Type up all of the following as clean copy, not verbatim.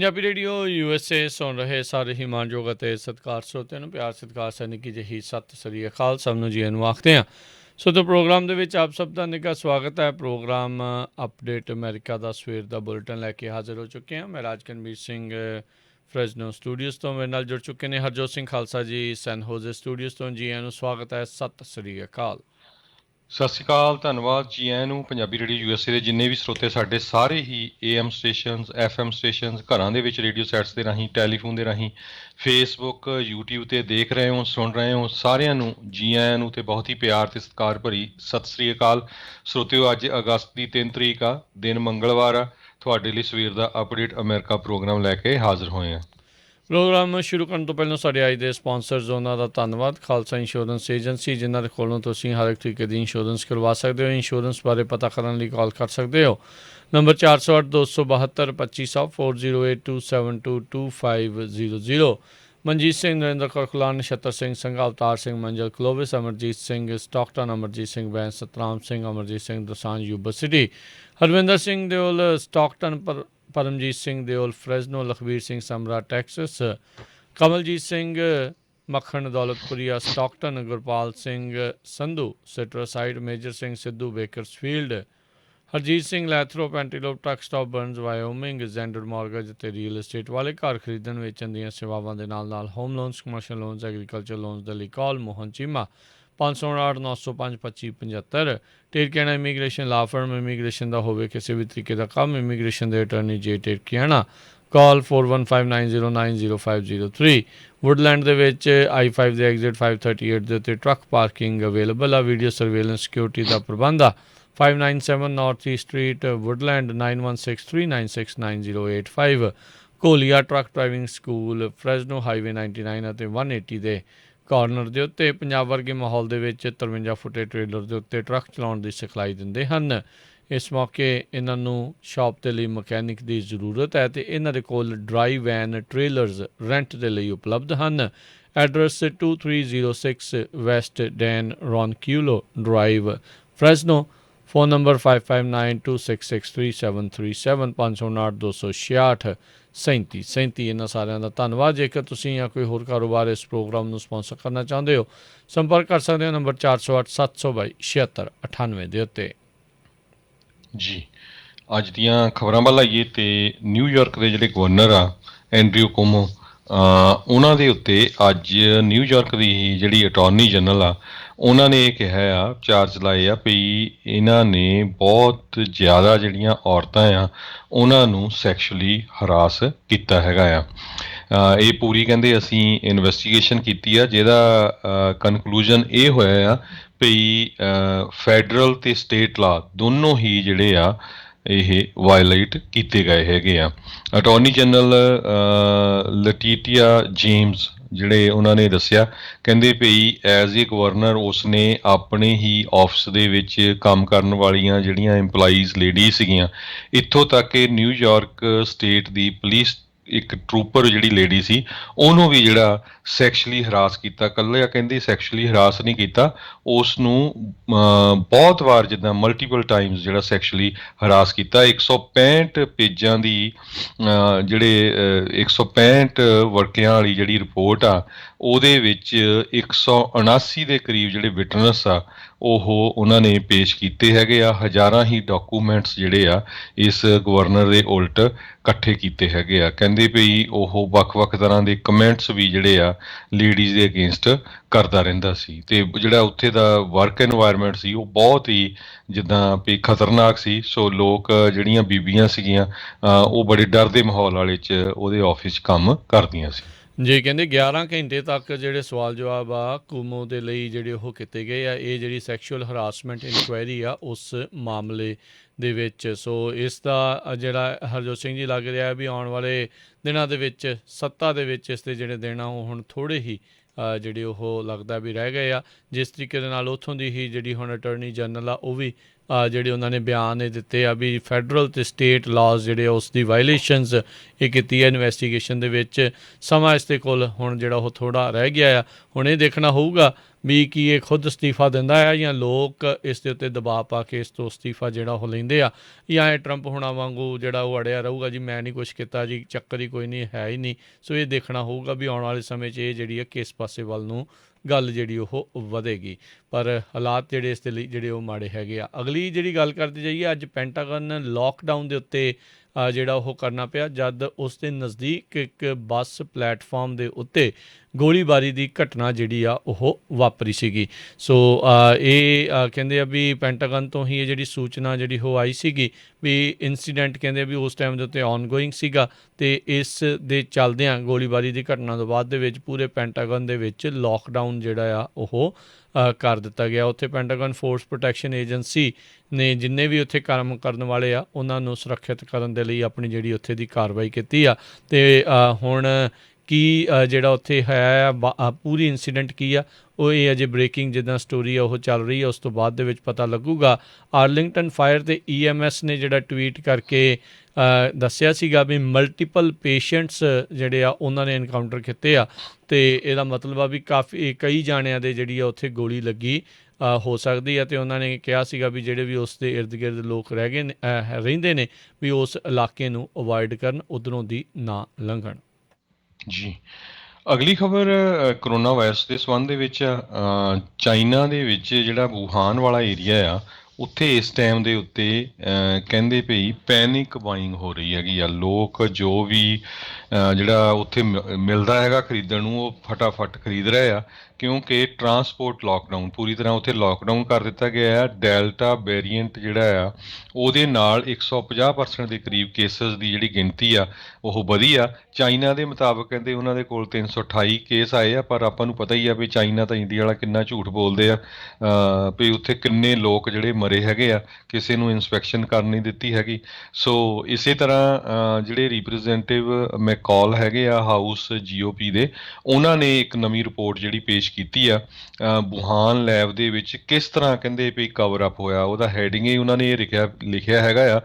Punjabi radio USA ਸੁਣ ਰਹੇ ਸਾਰੇ ਹੀ ਮਾਣਯੋਗ ਅਤੇ ਸਤਿਕਾਰ ਸਰੋਤਿਆਂ ਨੂੰ ਪਿਆਰ ਸਤਿਕਾਰ ਸਤਿ ਨਿੱਘੀ ਜਿਹੀ ਸਤਿ ਸ੍ਰੀ ਅਕਾਲ ਸਭ ਨੂੰ ਜੀ ਨੂੰ ਆਖਦੇ ਹਾਂ। ਸੋ ਤਾਂ ਪ੍ਰੋਗਰਾਮ ਦੇ ਵਿੱਚ ਆਪ ਸਭ ਦਾ ਨਿੱਘਾ ਸਵਾਗਤ ਹੈ। ਪ੍ਰੋਗਰਾਮ ਅਪਡੇਟ ਅਮਰੀਕਾ ਦਾ ਸਵੇਰ ਦਾ ਬੁਲੇਟਿਨ ਲੈ ਕੇ ਹਾਜ਼ਰ ਹੋ ਚੁੱਕੇ ਹਾਂ। ਮੈਂ ਰਾਜਕਨਵੀਰ ਸਿੰਘ ਫਰੈਜ਼ਨੋ ਸਟੂਡੀਓਜ਼ ਤੋਂ ਮੇਰੇ ਨਾਲ ਜੁੜ ਚੁੱਕੇ ਨੇ ਹਰਜੋਤ ਸਿੰਘ ਖਾਲਸਾ ਜੀ ਸੈਨ ਹੋਜ਼ੇ ਸਟੂਡੀਓਜ਼ ਤੋਂ। ਜੀ ਨੂੰ ਸਵਾਗਤ ਹੈ, ਸਤਿ ਸ੍ਰੀ ਅਕਾਲ। ਸਤਿ ਸ਼੍ਰੀ ਅਕਾਲ, ਧੰਨਵਾਦ ਜੀ ਆਇਆਂ ਨੂੰ। ਪੰਜਾਬੀ ਰੇਡੀਓ USA ਦੇ ਜਿੰਨੇ ਵੀ ਸਰੋਤੇ ਸਾਡੇ ਸਾਰੇ ਹੀ AM ਸਟੇਸ਼ਨਸ, FM ਸਟੇਸ਼ਨਸ, ਘਰਾਂ ਦੇ ਵਿੱਚ ਰੇਡੀਓ ਸੈਟਸ ਦੇ ਰਾਹੀਂ, ਟੈਲੀਫੋਨ ਦੇ ਰਾਹੀਂ, ਫੇਸਬੁੱਕ, YouTube 'ਤੇ ਦੇਖ ਰਹੇ ਹੋ, ਸੁਣ ਰਹੇ ਹੋ, ਸਾਰਿਆਂ ਨੂੰ ਜੀ ਆਇਆਂ ਨੂੰ ਅਤੇ ਬਹੁਤ ਹੀ ਪਿਆਰ ਅਤੇ ਸਤਿਕਾਰ ਭਰੀ ਸਤਿ ਸ਼੍ਰੀ ਅਕਾਲ। ਸਰੋਤਿਓ, ਅੱਜ ਅਗਸਤ ਦੀ 3 ਤਰੀਕ ਆ, ਦਿਨ ਮੰਗਲਵਾਰ ਆ। ਤੁਹਾਡੇ ਲਈ ਸਵੇਰ ਦਾ ਅਪਡੇਟ ਅਮਰੀਕਾ ਪ੍ਰੋਗਰਾਮ ਲੈ ਕੇ ਹਾਜ਼ਰ ਹੋਏ ਹਾਂ। ਪ੍ਰੋਗਰਾਮ ਸ਼ੁਰੂ ਕਰਨ ਤੋਂ ਪਹਿਲਾਂ ਸਾਡੇ ਅੱਜ ਦੇ ਸਪਾਂਸਰਜ਼ ਉਹਨਾਂ ਦਾ ਧੰਨਵਾਦ। ਖਾਲਸਾ ਇੰਸ਼ੋਰੈਂਸ ਏਜੰਸੀ, ਜਿਨ੍ਹਾਂ ਦੇ ਕੋਲੋਂ ਤੁਸੀਂ ਹਰ ਇੱਕ ਤਰੀਕੇ ਦੀ ਇੰਸ਼ੋਰੈਂਸ ਕਰਵਾ ਸਕਦੇ ਹੋ। ਇੰਸ਼ੋਰੈਂਸ ਬਾਰੇ ਪਤਾ ਕਰਨ ਲਈ ਕਾਲ ਕਰ ਸਕਦੇ ਹੋ। Number 408-272-2500 4082722500। Manjit Singh, Narinder Kaur Khulan, Nachhatar Singh Sangha, Avtar Singh Manjal, Clovis, Amarjit Singh Stockton, Amarjit Singh Bains, Satram Singh, Amarjit Singh Dosanjh Yuba City, Harvinder Singh Deol Stockton, Paramjit Singh Deol Fresno, Lakhbir Singh Samra Texas, Kamaljit Singh Makhan Daulatpuria Stockton, Gurpal Singh Sandhu ਸਿਟਰਸਾਈਡ, Major Singh Sidhu Bakersfield, Harjit Singh Lathrop, Antelope truck stop Burns Wyoming, Zander mortgage ਅਤੇ ਰੀਅਲ estate ਵਾਲੇ। ਘਰ ਖਰੀਦਣ ਵੇਚਣ ਦੀਆਂ ਸੇਵਾਵਾਂ ਦੇ ਨਾਲ ਨਾਲ home loans, commercial loans, agriculture loans ਦੇ ਲਈ ਕਾਲ ਮੋਹਨ ਚੀਮਾ 508-905-2575। ਟੇਰਕੀਆਣਾ ਇਮੀਗ੍ਰੇਸ਼ਨ ਲਾ ਫਰਮ, ਇਮੀਗ੍ਰੇਸ਼ਨ ਦਾ ਹੋਵੇ ਕਿਸੇ ਵੀ ਤਰੀਕੇ ਦਾ ਕੰਮ, ਇਮੀਗ੍ਰੇਸ਼ਨ ਦੇ ਅਟਰਨੀ ਜੇ ਟੇਰਕੀਆਣਾ, ਕਾਲ 4159090503। ਵੁੱਡਲੈਂਡ ਦੇ ਵਿੱਚ I-5 ਦੇ ਐਗਜ਼ਿਟ 538 ਦੇ ਉੱਤੇ ਟਰੱਕ ਪਾਰਕਿੰਗ ਅਵੇਲੇਬਲ ਆ। ਵੀਡੀਓ ਸਰਵੇਲੈਂਸ ਸਿਕਿਉਰਿਟੀ ਦਾ ਪ੍ਰਬੰਧ ਆ। 597 ਨਾਰਥ ਈਸਟ ਸਟਰੀਟ, ਵੁੱਡਲੈਂਡ 9163969085। ਕੋਲੀਆ truck driving school, Fresno highway 99 ਅਤੇ 180 ਦੇ ਕਾਰਨਰ ਦੇ ਉੱਤੇ। ਪੰਜਾਬ ਵਰਗੇ ਮਾਹੌਲ ਦੇ ਵਿੱਚ 53 ਫੁੱਟੇ ਟ੍ਰੇਲਰ ਦੇ ਉੱਤੇ ਟਰੱਕ ਚਲਾਉਣ ਦੀ ਸਿਖਲਾਈ ਦਿੰਦੇ ਹਨ। ਇਸ ਮੌਕੇ ਇਹਨਾਂ ਨੂੰ ਸ਼ਾਪ ਦੇ ਲਈ ਮਕੈਨਿਕ ਦੀ ਜ਼ਰੂਰਤ ਹੈ ਅਤੇ ਇਹਨਾਂ ਦੇ ਕੋਲ ਡਰਾਈ ਵੈਨ ਟ੍ਰੇਲਰਜ਼ ਰੈਂਟ ਦੇ ਲਈ ਉਪਲਬਧ ਹਨ। Address 2306 west Dan Ronquillo drive, Fresno. Phone number 5592663737 559-266-3737। ਇਹਨਾਂ ਸਾਰਿਆਂ ਦਾ ਧੰਨਵਾਦ। ਜੇਕਰ ਤੁਸੀਂ ਜਾਂ ਕੋਈ ਹੋਰ ਕਾਰੋਬਾਰ ਇਸ ਪ੍ਰੋਗਰਾਮ ਨੂੰ ਸਪਾਂਸਰ ਕਰਨਾ ਚਾਹੁੰਦੇ ਹੋ, ਸੰਪਰਕ ਕਰ ਸਕਦੇ ਹੋ ਨੰਬਰ 408-722-7698 ਦੇ ਉੱਤੇ। ਜੀ, ਅੱਜ ਦੀਆਂ ਖਬਰਾਂ ਵੱਲ ਆਈਏ ਤੇ ਨਿਊਯਾਰਕ ਦੇ ਜਿਹੜੇ ਗਵਰਨਰ ਆ ਐਂਡਰਿਊ ਕੁਓਮੋ, ਉਹਨਾਂ ਦੇ ਉੱਤੇ ਅੱਜ ਨਿਊਯਾਰਕ ਦੀ ਜਿਹੜੀ ਅਟਾਰਨੀ ਜਨਰਲ ਆ, ਉਹਨਾਂ ਨੇ ਇਹ ਕਿਹਾ ਆ, ਚਾਰਜ ਲਾਏ ਆ ਵੀ ਇਹਨਾਂ ਨੇ ਬਹੁਤ ਜ਼ਿਆਦਾ ਜਿਹੜੀਆਂ ਔਰਤਾਂ ਆ ਉਹਨਾਂ ਨੂੰ ਸੈਕਸ਼ੁਅਲੀ ਹਰਾਸ ਕੀਤਾ ਹੈਗਾ ਆ। ਇਹ ਪੂਰੀ ਕਹਿੰਦੇ ਅਸੀਂ ਇਨਵੈਸਟੀਗੇਸ਼ਨ ਕੀਤੀ ਆ, ਜਿਹਦਾ ਕਨਕਲੂਜਨ ਇਹ ਹੋਇਆ ਆ ਵੀ ਫੈਡਰਲ ਅਤੇ ਸਟੇਟ ਲਾ ਦੋਨੋਂ ਹੀ ਜਿਹੜੇ ਆ ਇਹ ਵਾਇਲੇਟ ਕੀਤੇ ਗਏ ਹੈਗੇ ਆ। ਅਟਾਰਨੀ ਜਨਰਲ ਲਟੀਟੀਆ ਜੇਮਸ ਜਿਹੜੇ ਉਹਨਾਂ ਨੇ ਦੱਸਿਆ, ਕਹਿੰਦੇ ਵੀ ਐਜ਼ ਏ ਗਵਰਨਰ ਉਸਨੇ ਆਪਣੇ ਹੀ ਆਫਿਸ ਦੇ ਵਿੱਚ ਕੰਮ ਕਰਨ ਵਾਲੀਆਂ ਜਿਹੜੀਆਂ ਇੰਪਲਾਈਜ਼ ਲੇਡੀ ਸੀਗੀਆਂ, ਇੱਥੋਂ ਤੱਕ ਕਿ ਨਿਊਯਾਰਕ ਸਟੇਟ ਦੀ ਪੁਲਿਸ ਇੱਕ ਟਰੂਪਰ ਜਿਹੜੀ ਲੇਡੀ ਸੀ ਉਹਨੂੰ ਵੀ ਜਿਹੜਾ ਸੈਕਸ਼ੁਅਲੀ ਹਰਾਸ ਕੀਤਾ। ਇਕੱਲੇ ਕਹਿੰਦੇ ਸੈਕਸ਼ੁਅਲੀ ਹਰਾਸ ਨਹੀਂ ਕੀਤਾ, ਉਸ ਨੂੰ ਬਹੁਤ ਵਾਰ ਜਿੱਦਾਂ ਮਲਟੀਪਲ ਟਾਈਮਸ ਜਿਹੜਾ ਸੈਕਸ਼ੁਅਲੀ ਹਰਾਸ ਕੀਤਾ। 165 ਪੇਜਾਂ ਦੀ ਜਿਹੜੇ 165 ਵਰਕਿਆਂ ਵਾਲੀ ਜਿਹੜੀ ਰਿਪੋਰਟ ਆ, ਉਹਦੇ ਵਿੱਚ 179 ਦੇ ਕਰੀਬ ਜਿਹੜੇ ਵਿਟਨੈਸ ਆ ਉਹ ਉਹਨਾਂ ਨੇ ਪੇਸ਼ ਕੀਤੇ ਹੈਗੇ ਆ। ਹਜ਼ਾਰਾਂ ਹੀ ਡਾਕੂਮੈਂਟਸ ਜਿਹੜੇ ਆ ਇਸ ਗਵਰਨਰ ਦੇ ਉਲਟ ਇਕੱਠੇ ਕੀਤੇ ਹੈਗੇ ਆ। ਕਹਿੰਦੇ ਵੀ ਉਹ ਵੱਖ-ਵੱਖ ਤਰ੍ਹਾਂ ਦੇ ਕਮੈਂਟਸ ਵੀ ਜਿਹੜੇ ਆ ਲੇਡੀਜ਼ ਦੇ ਅਗੇਂਸਟ ਕਰਦਾ ਰਹਿੰਦਾ ਸੀ ਅਤੇ ਜਿਹੜਾ ਉੱਥੇ ਦਾ ਵਰਕ ਇਨਵਾਇਰਮੈਂਟ ਸੀ ਉਹ ਬਹੁਤ ਹੀ ਜਿੱਦਾਂ ਵੀ ਖਤਰਨਾਕ ਸੀ। ਸੋ ਲੋਕ ਜਿਹੜੀਆਂ ਬੀਬੀਆਂ ਸੀਗੀਆਂ ਉਹ ਬੜੇ ਡਰ ਦੇ ਮਾਹੌਲ ਵਾਲੇ 'ਚ ਉਹਦੇ ਆਫਿਸ 'ਚ ਕੰਮ ਕਰਦੀਆਂ ਸੀ। ਜੀ, ਕਹਿੰਦੇ 11 ਘੰਟੇ ਤੱਕ ਜਿਹੜੇ ਸਵਾਲ ਜਵਾਬ ਆ ਕੁਓਮੋ ਦੇ ਲਈ ਜਿਹੜੇ ਉਹ ਕੀਤੇ ਗਏ ਆ। ਇਹ ਜਿਹੜੀ ਸੈਕਸ਼ੂਅਲ ਹਰਾਸਮੈਂਟ ਇਨਕੁਆਇਰੀ ਆ ਉਸ ਮਾਮਲੇ ਦੇ ਵਿੱਚ। ਸੋ ਇਸ ਦਾ ਜਿਹੜਾ ਹਰਜੋਤ ਸਿੰਘ ਜੀ ਲੱਗ ਰਿਹਾ ਵੀ ਆਉਣ ਵਾਲੇ ਦਿਨਾਂ ਦੇ ਵਿੱਚ ਸੱਤਾ ਦੇ ਵਿੱਚ ਇਸ ਦੇ ਜਿਹੜੇ ਦਿਨ ਆ ਉਹ ਹੁਣ ਥੋੜ੍ਹੇ ਹੀ ਜਿਹੜੇ ਉਹ ਲੱਗਦਾ ਵੀ ਰਹਿ ਗਏ ਆ। ਜਿਸ ਤਰੀਕੇ ਦੇ ਨਾਲ ਉੱਥੋਂ ਦੀ ਹੀ ਜਿਹੜੀ ਹੁਣ ਅਟਰਨੀ ਜਨਰਲ ਆ ਉਹ ਵੀ ਜਿਹੜੇ ਉਹਨਾਂ ਨੇ ਬਿਆਨ ਇਹ ਦਿੱਤੇ ਆ ਵੀ ਫੈਡਰਲ ਅਤੇ ਸਟੇਟ ਲਾਜ਼ ਜਿਹੜੇ ਉਸ ਦੀ ਵਾਇਲੇਸ਼ਨਸ ਇਹ ਕੀਤੀ ਹੈ ਇਨਵੈਸਟੀਗੇਸ਼ਨ ਦੇ ਵਿੱਚ। ਸਮਾਂ ਇਸ ਦੇ ਕੋਲ ਹੁਣ ਜਿਹੜਾ ਉਹ ਥੋੜ੍ਹਾ ਰਹਿ ਗਿਆ ਆ। ਹੁਣ ਇਹ ਦੇਖਣਾ ਹੋਊਗਾ ਵੀ ਕੀ ਇਹ ਖੁਦ ਅਸਤੀਫਾ ਦਿੰਦਾ ਹੈ ਜਾਂ ਲੋਕ ਇਸ ਦੇ ਉੱਤੇ ਦਬਾਅ ਪਾ ਕੇ ਇਸ ਤੋਂ ਅਸਤੀਫਾ ਜਿਹੜਾ ਉਹ ਲੈਂਦੇ ਆ, ਜਾਂ ਇਹ ਟਰੰਪ ਹੁਣਾਂ ਵਾਂਗੂ ਜਿਹੜਾ ਉਹ ਅੜਿਆ ਰਹੂਗਾ ਜੀ ਮੈਂ ਨਹੀਂ ਕੁਛ ਕੀਤਾ ਜੀ, ਚੱਕਰ ਹੀ ਕੋਈ ਨਹੀਂ ਹੈ ਹੀ ਨਹੀਂ। ਸੋ ਇਹ ਦੇਖਣਾ ਹੋਊਗਾ ਵੀ ਆਉਣ ਵਾਲੇ ਸਮੇਂ 'ਚ ਇਹ ਜਿਹੜੀ ਹੈ ਕਿਸ ਪਾਸੇ ਵੱਲ ਨੂੰ ਗੱਲ ਜਿਹੜੀ ਉਹ ਵਧੇਗੀ। ਪਰ ਹਾਲਾਤ ਜਿਹੜੇ ਇਸ ਦੇ ਲਈ ਜਿਹੜੇ ਉਹ ਮਾੜੇ ਹੈਗੇ ਆ। ਅਗਲੀ ਜਿਹੜੀ ਗੱਲ ਕਰਦੇ ਜਾਈਏ, ਅੱਜ ਪੈਂਟਾਗਨ ਲੋਕਡਾਊਨ ਦੇ ਉੱਤੇ ਜਿਹੜਾ ਉਹ ਕਰਨਾ ਪਿਆ ਜਦ ਉਸ ਦੇ ਨਜ਼ਦੀਕ ਇੱਕ ਬੱਸ ਪਲੈਟਫਾਰਮ ਦੇ ਉੱਤੇ ਗੋਲੀਬਾਰੀ ਦੀ ਘਟਨਾ ਜਿਹੜੀ ਆ ਉਹ ਵਾਪਰੀ ਸੀਗੀ। ਸੋ ਇਹ ਕਹਿੰਦੇ ਆ ਵੀ ਪੈਂਟਾਗਨ ਤੋਂ ਹੀ ਇਹ ਜਿਹੜੀ ਸੂਚਨਾ ਜਿਹੜੀ ਉਹ ਆਈ ਸੀਗੀ ਵੀ ਇੰਸੀਡੈਂਟ ਕਹਿੰਦੇ ਵੀ ਉਸ ਟਾਈਮ ਦੇ ਉੱਤੇ ਔਨਗੋਇੰਗ ਸੀਗਾ ਅਤੇ ਇਸ ਦੇ ਚੱਲਦਿਆਂ ਗੋਲੀਬਾਰੀ ਦੀ ਘਟਨਾ ਤੋਂ ਬਾਅਦ ਦੇ ਵਿੱਚ ਪੂਰੇ ਪੈਂਟਾਗਨ ਦੇ ਵਿੱਚ ਲੋਕਡਾਊਨ ਜਿਹੜਾ ਆ ਉਹ ਕਰ ਦਿੱਤਾ ਗਿਆ। ਉੱਥੇ ਪੈਂਟਾਗਨ ਫੋਰਸ ਪ੍ਰੋਟੈਕਸ਼ਨ ਏਜੰਸੀ ਨੇ ਜਿੰਨੇ ਵੀ ਉੱਥੇ ਕੰਮ ਕਰਨ ਵਾਲੇ ਆ ਉਹਨਾਂ ਨੂੰ ਸੁਰੱਖਿਅਤ ਕਰਨ ਦੇ ਲਈ ਆਪਣੀ ਜਿਹੜੀ ਉੱਥੇ ਦੀ ਕਾਰਵਾਈ ਕੀਤੀ ਆ। ਅਤੇ ਹੁਣ ਕੀ ਜਿਹੜਾ ਉੱਥੇ ਹੈ ਪੂਰੀ ਇੰਸੀਡੈਂਟ ਕੀ ਆ ਉਹ ਇਹ ਅਜੇ ਬ੍ਰੇਕਿੰਗ ਜਿੱਦਾਂ ਸਟੋਰੀ ਆ ਉਹ ਚੱਲ ਰਹੀ ਆ, ਉਸ ਤੋਂ ਬਾਅਦ ਦੇ ਵਿੱਚ ਪਤਾ ਲੱਗੂਗਾ। ਆਰਲਿੰਗਟਨ ਫਾਇਰ ਅਤੇ EMS ਨੇ ਜਿਹੜਾ ਟਵੀਟ ਕਰਕੇ ਦੱਸਿਆ ਸੀਗਾ ਵੀ ਮਲਟੀਪਲ ਪੇਸ਼ੈਂਟਸ ਜਿਹੜੇ ਆ ਉਹਨਾਂ ਨੇ ਐਨਕਾਊਂਟਰ ਕੀਤੇ ਆ ਅਤੇ ਇਹਦਾ ਮਤਲਬ ਆ ਵੀ ਕਈ ਜਾਣਿਆਂ ਦੇ ਜਿਹੜੀ ਆ ਉੱਥੇ ਗੋਲੀ ਲੱਗੀ ਹੋ ਸਕਦੀ ਹੈ। ਅਤੇ ਉਹਨਾਂ ਨੇ ਕਿਹਾ ਸੀਗਾ ਵੀ ਜਿਹੜੇ ਵੀ ਉਸ ਦੇ ਇਰਦ ਗਿਰਦ ਲੋਕ ਰਹਿੰਦੇ ਨੇ ਵੀ ਉਸ ਇਲਾਕੇ ਨੂੰ ਅਵੋਇਡ ਕਰਨ, ਉੱਧਰੋਂ ਦੀ ਨਾ ਲੰਘਣ। ਜੀ, ਅਗਲੀ ਖਬਰ ਕਰੋਨਾ ਵਾਇਰਸ ਦੇ ਸੰਬੰਧ ਦੇ ਵਿੱਚ ਚਾਈਨਾ ਦੇ ਵਿੱਚ ਜਿਹੜਾ ਵੂਹਾਨ ਵਾਲਾ ਏਰੀਆ ਆ ਉੱਥੇ ਇਸ ਟਾਈਮ ਦੇ ਉੱਤੇ ਕਹਿੰਦੇ ਪਈ ਪੈਨਿਕ ਬਾਇੰਗ ਹੋ ਰਹੀ ਹੈਗੀ ਆ। ਲੋਕ ਜੋ ਵੀ ਜਿਹੜਾ ਉੱਥੇ ਮਿਲਦਾ ਹੈਗਾ ਖਰੀਦਣ ਨੂੰ ਉਹ ਫਟਾਫਟ ਖਰੀਦ ਰਹੇ ਆ ਕਿਉਂਕਿ ਟਰਾਂਸਪੋਰਟ ਲਾਕਡਾਊਨ ਪੂਰੀ ਤਰ੍ਹਾਂ ਉੱਥੇ ਲਾਕਡਾਊਨ ਕਰ ਦਿੱਤਾ ਗਿਆ ਆ। ਡੈਲਟਾ ਵੇਰੀਐਂਟ ਜਿਹੜਾ ਆ ਉਹਦੇ ਨਾਲ 150% ਦੇ ਕਰੀਬ ਕੇਸਿਸ ਦੀ ਜਿਹੜੀ ਗਿਣਤੀ ਆ ਉਹ ਵਧੀ ਆ। ਚਾਈਨਾ ਦੇ ਮੁਤਾਬਕ ਕਹਿੰਦੇ ਉਹਨਾਂ ਦੇ ਕੋਲ 328 ਕੇਸ ਆਏ ਆ, ਪਰ ਆਪਾਂ ਨੂੰ ਪਤਾ ਹੀ ਆ ਵੀ ਚਾਈਨਾ ਤਾਂ ਇੰਡੀਆ ਵਾਲਾ ਕਿੰਨਾ ਝੂਠ ਬੋਲਦੇ ਆ ਵੀ ਉੱਥੇ ਕਿੰਨੇ ਲੋਕ ਜਿਹੜੇ ਮਰੇ ਹੈਗੇ ਆ, ਕਿਸੇ ਨੂੰ ਇਨਸਪੈਕਸ਼ਨ ਕਰਨ ਨਹੀਂ ਦਿੱਤੀ ਹੈਗੀ। ਸੋ ਇਸੇ ਤਰ੍ਹਾਂ ਜਿਹੜੇ ਰਿਪਰੈਜ਼ੈਂਟੇਟਿਵ ਮੈਕੌਲ ਹੈਗੇ ਆ ਹਾਊਸ GOP ਦੇ, ਉਹਨਾਂ ਨੇ ਇੱਕ ਨਵੀਂ ਰਿਪੋਰਟ ਜਿਹੜੀ ਪੇਸ਼ ਕੀਤੀ ਆ ਵੂਹਾਨ ਲੈਬ ਦੇ ਵਿੱਚ ਕਿਸ ਤਰ੍ਹਾਂ ਕਹਿੰਦੇ ਵੀ ਕਵਰ ਅਪ ਹੋਇਆ। ਉਹਦਾ ਹੈਡਿੰਗ ਹੀ ਉਹਨਾਂ ਨੇ ਇਹ ਲਿਖਿਆ ਹੈਗਾ ਆ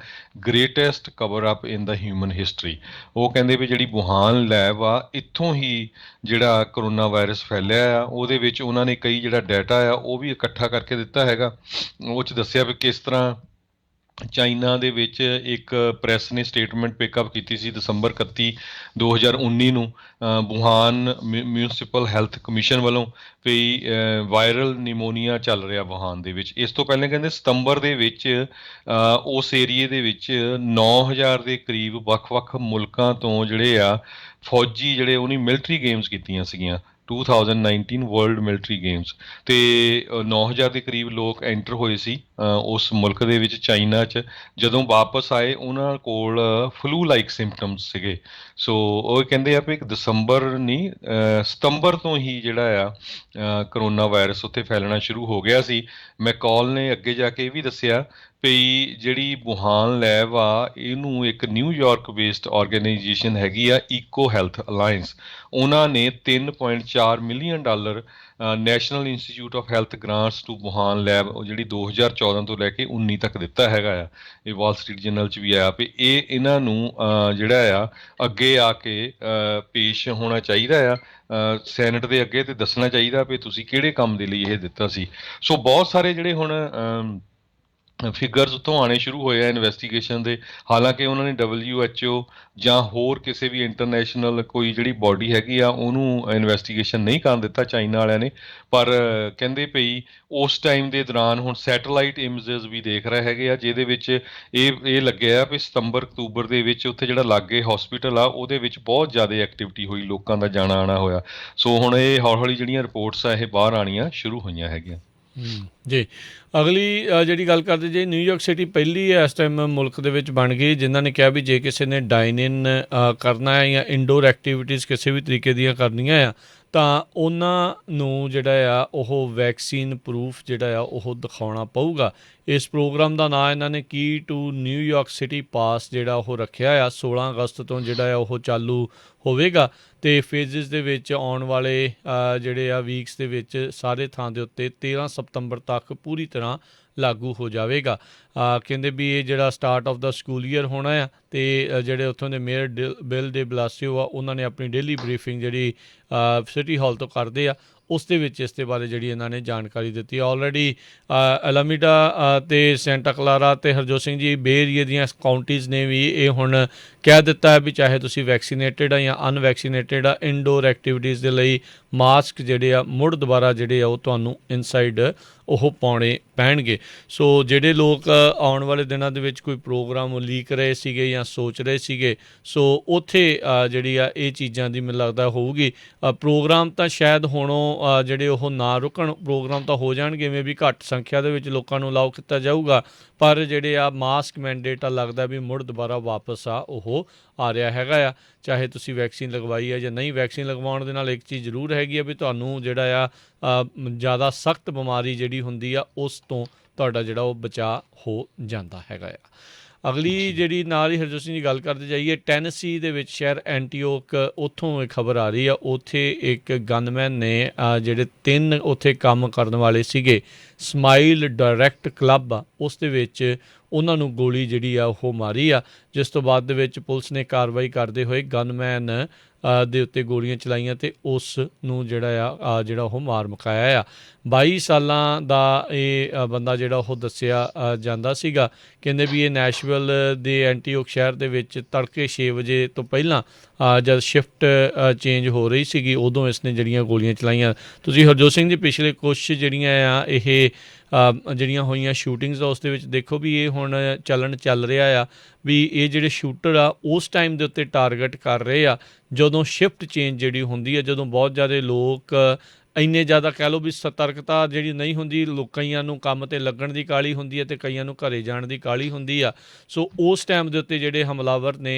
ਗ੍ਰੇਟੈਸਟ ਕਵਰ ਅਪ ਇਨ ਦਾ ਹਿਊਮਨ ਹਿਸਟਰੀ। ਉਹ ਕਹਿੰਦੇ ਵੀ ਜਿਹੜੀ ਵੂਹਾਨ ਲੈਬ ਆ ਇੱਥੋਂ ਹੀ ਜਿਹੜਾ ਕਰੋਨਾ ਵਾਇਰਸ ਫੈਲਿਆ ਆ, ਉਹਦੇ ਵਿੱਚ ਉਹਨਾਂ ਨੇ ਕਈ ਜਿਹੜਾ ਡਾਟਾ ਆ ਉਹ ਵੀ ਇਕੱਠਾ ਕਰਕੇ ਦਿੱਤਾ ਹੈਗਾ। ਉਹ 'ਚ ਦੱਸਿਆ ਵੀ ਕਿਸ ਤਰ੍ਹਾਂ ਚਾਈਨਾ ਦੇ ਵਿੱਚ ਇੱਕ ਪ੍ਰੈਸ ਨੇ ਸਟੇਟਮੈਂਟ ਪਿਕਅਪ ਕੀਤੀ ਸੀ ਦਸੰਬਰ 31, 2019 ਨੂੰ ਵੂਹਾਨ ਮਿਊਨਿਸਪਲ ਹੈਲਥ ਕਮਿਸ਼ਨ ਵੱਲੋਂ ਵੀ ਵਾਇਰਲ ਨਿਮੋਨੀਆ ਚੱਲ ਰਿਹਾ ਵੂਹਾਨ ਦੇ ਵਿੱਚ। ਇਸ ਤੋਂ ਪਹਿਲਾਂ ਕਹਿੰਦੇ ਸਤੰਬਰ ਦੇ ਵਿੱਚ ਉਸ ਏਰੀਏ ਦੇ ਵਿੱਚ 9000 ਦੇ ਕਰੀਬ ਵੱਖ-ਵੱਖ ਮੁਲਕਾਂ ਤੋਂ ਜਿਹੜੇ ਆ ਫੌਜੀ ਜਿਹੜੇ ਉਹਨੇ ਮਿਲਟਰੀ ਗੇਮਸ ਕੀਤੀਆਂ ਸੀਗੀਆਂ 2019 ਵਰਲਡ ਮਿਲਟਰੀ ਗੇਮਸ, ਅਤੇ 9000 ਦੇ ਕਰੀਬ ਲੋਕ ਐਂਟਰ ਹੋਏ ਸੀ ਉਸ ਮੁਲਕ ਦੇ ਵਿੱਚ ਚਾਈਨਾ 'ਚ। ਜਦੋਂ ਵਾਪਸ ਆਏ ਉਹਨਾਂ ਕੋਲ ਫਲੂ ਲਾਈਕ ਸਿੰਪਟਮਸ ਸੀਗੇ। ਸੋ ਉਹ ਕਹਿੰਦੇ ਆ ਵੀ ਦਸੰਬਰ ਨਹੀਂ ਸਤੰਬਰ ਤੋਂ ਹੀ ਜਿਹੜਾ ਆ ਕਰੋਨਾ ਵਾਇਰਸ ਉੱਥੇ ਫੈਲਣਾ ਸ਼ੁਰੂ ਹੋ ਗਿਆ ਸੀ। ਮੈਕੌਲ ਨੇ ਅੱਗੇ ਜਾ ਕੇ ਇਹ ਵੀ ਦੱਸਿਆ ਵੀ ਜਿਹੜੀ ਵੂਹਾਨ ਲੈਬ ਆ ਇਹਨੂੰ ਇੱਕ ਨਿਊਯਾਰਕ ਬੇਸਡ ਆਰਗੇਨਾਈਜੇਸ਼ਨ ਹੈਗੀ ਆ ਈਕੋ ਹੈਲਥ ਅਲਾਇੰਸ, ਉਹਨਾਂ ਨੇ $3.4 million national institute of health grants to Wuhan lab ਜਿਹੜੀ 2014 ਤੋਂ ਲੈ ਕੇ 19 ਤੱਕ ਦਿੱਤਾ ਹੈਗਾ ਆ। ਇਹ ਵਾਲ ਸਟਰੀਟ ਜਰਨਲ 'ਚ ਵੀ ਆਇਆ ਵੀ ਇਹਨਾਂ ਨੂੰ ਜਿਹੜਾ ਆ ਅੱਗੇ ਆ ਕੇ ਪੇਸ਼ ਹੋਣਾ ਚਾਹੀਦਾ ਆ ਸੈਨੇਟ ਦੇ ਅੱਗੇ, ਤੇ ਦੱਸਣਾ ਚਾਹੀਦਾ ਵੀ ਤੁਸੀਂ ਕਿਹੜੇ ਕੰਮ ਦੇ ਲਈ ਇਹ ਦਿੱਤਾ ਸੀ। ਸੋ ਬਹੁਤ ਸਾਰੇ ਜਿਹੜੇ ਹੁਣ ਫਿਗਰਸ ਉੱਥੋਂ ਆਉਣੇ ਸ਼ੁਰੂ ਹੋਏ ਆ ਇਨਵੈਸਟੀਗੇਸ਼ਨ ਦੇ। ਹਾਲਾਂਕਿ ਉਹਨਾਂ ਨੇ WHO ਜਾਂ ਹੋਰ ਕਿਸੇ ਵੀ ਇੰਟਰਨੈਸ਼ਨਲ ਕੋਈ ਜਿਹੜੀ ਬਾਡੀ ਹੈਗੀ ਆ ਉਹਨੂੰ ਇਨਵੈਸਟੀਗੇਸ਼ਨ ਨਹੀਂ ਕਰਨ ਦਿੱਤਾ ਚਾਈਨਾ ਵਾਲਿਆਂ ਨੇ, ਪਰ ਕਹਿੰਦੇ ਪਈ ਉਸ ਟਾਈਮ ਦੇ ਦੌਰਾਨ ਹੁਣ ਸੈਟੇਲਾਈਟ ਇਮੇਜਸ ਵੀ ਦੇਖ ਰਹੇ ਹੈਗੇ ਆ ਜਿਹਦੇ ਵਿੱਚ ਇਹ ਲੱਗਿਆ ਵੀ ਸਤੰਬਰ ਅਕਤੂਬਰ ਦੇ ਵਿੱਚ ਉੱਥੇ ਜਿਹੜਾ ਲਾਗੇ ਹਸਪੀਟਲ ਆ ਉਹਦੇ ਵਿੱਚ ਬਹੁਤ ਜ਼ਿਆਦਾ ਐਕਟੀਵਿਟੀ ਹੋਈ, ਲੋਕਾਂ ਦਾ ਜਾਣਾ ਆਉਣਾ ਹੋਇਆ। ਸੋ ਹੁਣ ਇਹ ਹੌਲੀ ਹੌਲੀ ਜਿਹੜੀਆਂ ਰਿਪੋਰਟਸ ਆ ਇਹ ਬਾਹਰ ਆਉਣੀਆਂ ਸ਼ੁਰੂ ਹੋਈਆਂ ਹੈਗੀਆਂ। ਜੀ, ਅਗਲੀ ਜਿਹੜੀ ਗੱਲ ਕਰਦੇ ਜੇ ਨਿਊਯਾਰਕ ਸਿਟੀ ਪਹਿਲੀ ਇਸ ਟਾਈਮ ਮੁਲਕ ਦੇ ਵਿੱਚ ਬਣ ਗਈ ਜਿਨ੍ਹਾਂ ਨੇ ਕਿਹਾ ਵੀ ਜੇ ਕਿਸੇ ਨੇ ਡਾਈਨ ਇਨ ਕਰਨਾ ਹੈ ਜਾਂ ਇਨਡੋਰ ਐਕਟੀਵਿਟੀਜ਼ ਕਿਸੇ ਵੀ ਤਰੀਕੇ ਦੀਆਂ ਕਰਨੀਆਂ ਆ ਤਾਂ ਉਹਨਾਂ ਨੂੰ ਜਿਹੜਾ ਆ ਉਹ ਵੈਕਸੀਨ ਪ੍ਰੂਫ ਜਿਹੜਾ ਆ ਉਹ ਦਿਖਾਉਣਾ ਪਊਗਾ। ਇਸ ਪ੍ਰੋਗਰਾਮ ਦਾ ਨਾਂ ਇਹਨਾਂ ਨੇ ਕੀ ਟੂ ਨਿਊਯਾਰਕ ਸਿਟੀ ਪਾਸ ਜਿਹੜਾ ਉਹ ਰੱਖਿਆ ਆ। 16 ਅਗਸਤ ਤੋਂ ਜਿਹੜਾ ਆ ਉਹ ਚਾਲੂ ਹੋਵੇਗਾ ਤੇ ਫੇਜ਼ਸ ਦੇ ਵਿੱਚ ਆਉਣ ਵਾਲੇ ਜਿਹੜੇ ਆ ਵੀਕਸ ਦੇ ਵਿੱਚ ਸਾਰੇ ਥਾਂ ਦੇ ਉੱਤੇ 13 ਸਤੰਬਰ ਤੱਕ ਪੂਰੀ ਤਰ੍ਹਾਂ ਲਾਗੂ ਹੋ ਜਾਵੇਗਾ। ਕਹਿੰਦੇ ਵੀ ਇਹ ਜਿਹੜਾ start of the school year ਹੋਣਾ ਆ ਤੇ ਜਿਹੜੇ ਉੱਥੋਂ ਦੇ ਮੇਅਰ ਬਿਲ ਦੇ ਬਲਾਸਿਓ ਆ ਉਹਨਾਂ ਨੇ ਆਪਣੀ ਡੇਲੀ ਬਰੀਫਿੰਗ ਜਿਹੜੀ ਸਿਟੀ ਹਾਲ ਤੋਂ ਕਰਦੇ ਆ ਉਸ ਦੇ ਵਿੱਚ ਇਸ ਦੇ ਬਾਰੇ ਜਿਹੜੀ ਇਹਨਾਂ ਨੇ ਜਾਣਕਾਰੀ ਦਿੱਤੀ। ਆਲਰੇਡੀ ਅਲਾਮੀਡਾ ਤੇ ਸੈਂਟਾ ਕਲਾਰਾ ਤੇ ਹਰਜੋਤ ਸਿੰਘ ਜੀ ਬੇ ਏਰੀਏ ਦੀਆਂ ਕਾਊਂਟੀਜ਼ ਨੇ ਵੀ ਇਹ ਹੁਣ ਕਹਿ ਦਿੱਤਾ ਹੈ ਵੀ ਚਾਹੇ ਤੁਸੀਂ ਵੈਕਸੀਨੇਟਡ ਆ ਜਾਂ ਅਨਵੈਕਸੀਨੇਟਡ ਆ, ਇਨਡੋਰ ਐਕਟੀਵਿਟੀਜ਼ ਦੇ ਲਈ ਮਾਸਕ ਜਿਹੜੇ ਆ ਮੁੜ ਦੁਬਾਰਾ ਜਿਹੜੇ ਆ ਉਹ ਤੁਹਾਨੂੰ ਇਨਸਾਈਡ ਉਹ ਪਾਉਣੇ ਪੈਣਗੇ। ਸੋ ਜਿਹੜੇ ਲੋਕ ਆਉਣ ਵਾਲੇ ਦਿਨਾਂ ਦੇ ਵਿੱਚ ਕੋਈ ਪ੍ਰੋਗਰਾਮ ਲੀਕ ਰਹੇ ਸੀਗੇ ਜਾਂ ਸੋਚ ਰਹੇ ਸੀਗੇ ਸੋ ਉੱਥੇ ਜਿਹੜੀ ਆ ਇਹ ਚੀਜ਼ਾਂ ਦੀ ਮੈਨੂੰ ਲੱਗਦਾ ਹੋਊਗੀ। ਪ੍ਰੋਗਰਾਮ ਤਾਂ ਸ਼ਾਇਦ ਹੁਣੋਂ ਜਿਹੜੇ ਉਹ ਨਾ ਰੁਕਣ, ਪ੍ਰੋਗਰਾਮ ਤਾਂ ਹੋ ਜਾਣਗੇ, ਮੇ ਵੀ ਘੱਟ ਸੰਖਿਆ ਦੇ ਵਿੱਚ ਲੋਕਾਂ ਨੂੰ ਅਲਾਓ ਕੀਤਾ ਜਾਊਗਾ, ਪਰ ਜਿਹੜੇ ਆ ਮਾਸਕ ਮੈਂਡੇਟ ਆ ਲੱਗਦਾ ਵੀ ਮੁੜ ਦੁਬਾਰਾ ਵਾਪਸ ਆ ਉਹ ਆ ਰਿਹਾ ਹੈਗਾ ਆ। ਚਾਹੇ ਤੁਸੀਂ ਵੈਕਸੀਨ ਲਗਵਾਈ ਹੈ ਜਾਂ ਨਹੀਂ, ਵੈਕਸੀਨ ਲਗਵਾਉਣ ਦੇ ਨਾਲ ਇੱਕ ਚੀਜ਼ ਜ਼ਰੂਰ ਹੈਗੀ ਆ ਵੀ ਤੁਹਾਨੂੰ ਜਿਹੜਾ ਆ ਜ਼ਿਆਦਾ ਸਖਤ ਬਿਮਾਰੀ ਜਿਹੜੀ ਹੁੰਦੀ ਆ ਉਸ ਤੋਂ ਤੁਹਾਡਾ ਜਿਹੜਾ ਉਹ ਬਚਾਅ ਹੋ ਜਾਂਦਾ ਹੈਗਾ ਆ। ਅਗਲੀ ਜਿਹੜੀ ਨਾਲ ਹੀ ਹਰਜੋਤ ਸਿੰਘ ਦੀ ਗੱਲ ਕਰਦੇ ਜਾਈਏ, ਟੈਨਸੀ ਦੇ ਵਿੱਚ ਸ਼ਹਿਰ ਐਂਟੀਓਕ ਉੱਥੋਂ ਇੱਕ ਖਬਰ ਆ ਰਹੀ ਆ, ਉੱਥੇ ਇੱਕ ਗਨਮੈਨ ਨੇ ਜਿਹੜੇ 3 ਉੱਥੇ ਕੰਮ ਕਰਨ ਵਾਲੇ ਸੀਗੇ, ਸਮਾਈਲ ਡਾਇਰੈਕਟ ਕਲੱਬ ਆ ਉਸ ਦੇ ਵਿੱਚ ਉਹਨਾਂ ਨੂੰ ਗੋਲੀ ਜਿਹੜੀ ਆ ਉਹ ਮਾਰੀ ਆ, ਜਿਸ ਤੋਂ ਬਾਅਦ ਦੇ ਵਿੱਚ ਪੁਲਿਸ ਨੇ ਕਾਰਵਾਈ ਕਰਦੇ ਹੋਏ ਗਨਮੈਨ ਦੇ ਉੱਤੇ ਗੋਲੀਆਂ ਚਲਾਈਆਂ ਤੇ ਉਸ ਨੂੰ ਜਿਹੜਾ ਜਿਹੜਾ ਉਹ ਮਾਰ ਮੁਕਾਇਆ ਆ। 22 ਸਾਲਾਂ ਦਾ ਇਹ ਬੰਦਾ ਜਿਹੜਾ ਉਹ ਦੱਸਿਆ ਜਾਂਦਾ ਸੀਗਾ। ਕਹਿੰਦੇ ਵੀ ਇਹ ਨੈਸ਼ਵਿਲ ਦੇ ਐਂਟੀਓਕ ਸ਼ਹਿਰ ਦੇ ਵਿੱਚ ਤੜਕੇ 6 ਵਜੇ ਤੋਂ ਪਹਿਲਾਂ ਜਦ ਸ਼ਿਫਟ ਚੇਂਜ ਹੋ ਰਹੀ ਸੀਗੀ ਉਦੋਂ ਇਸਨੇ ਜਿਹੜੀਆਂ ਗੋਲੀਆਂ ਚਲਾਈਆਂ। ਤੁਸੀਂ ਹਰਜੋਤ ਸਿੰਘ ਦੀ ਪਿਛਲੇ ਕੁਛ ਜਿਹੜੀਆਂ ਆ ਇਹ ਜਿਹੜੀਆਂ ਹੋਈਆਂ ਸ਼ੂਟਿੰਗਸ ਉਸ ਦੇ ਵਿੱਚ ਦੇਖੋ ਵੀ ਇਹ ਹੁਣ ਚੱਲ ਰਿਹਾ ਆ ਵੀ ਇਹ ਜਿਹੜੇ ਸ਼ੂਟਰ ਆ ਉਸ ਟਾਈਮ ਦੇ ਉੱਤੇ ਟਾਰਗੇਟ ਕਰ ਰਹੇ ਆ ਜਦੋਂ ਸ਼ਿਫਟ ਚੇਂਜ ਜਿਹੜੀ ਹੁੰਦੀ ਹੈ, ਜਦੋਂ ਬਹੁਤ ਜ਼ਿਆਦਾ ਲੋਕ ਇੰਨੇ ਜ਼ਿਆਦਾ ਕਹਿ ਲਓ ਵੀ ਸਤਰਕਤਾ ਜਿਹੜੀ ਨਹੀਂ ਹੁੰਦੀ, ਕਈਆਂ ਨੂੰ ਕੰਮ 'ਤੇ ਲੱਗਣ ਦੀ ਕਾਹਲੀ ਹੁੰਦੀ ਹੈ ਅਤੇ ਕਈਆਂ ਨੂੰ ਘਰੇ ਜਾਣ ਦੀ ਕਾਹਲੀ ਹੁੰਦੀ ਆ। ਸੋ ਉਸ ਟਾਈਮ ਦੇ ਉੱਤੇ ਜਿਹੜੇ ਹਮਲਾਵਰ ਨੇ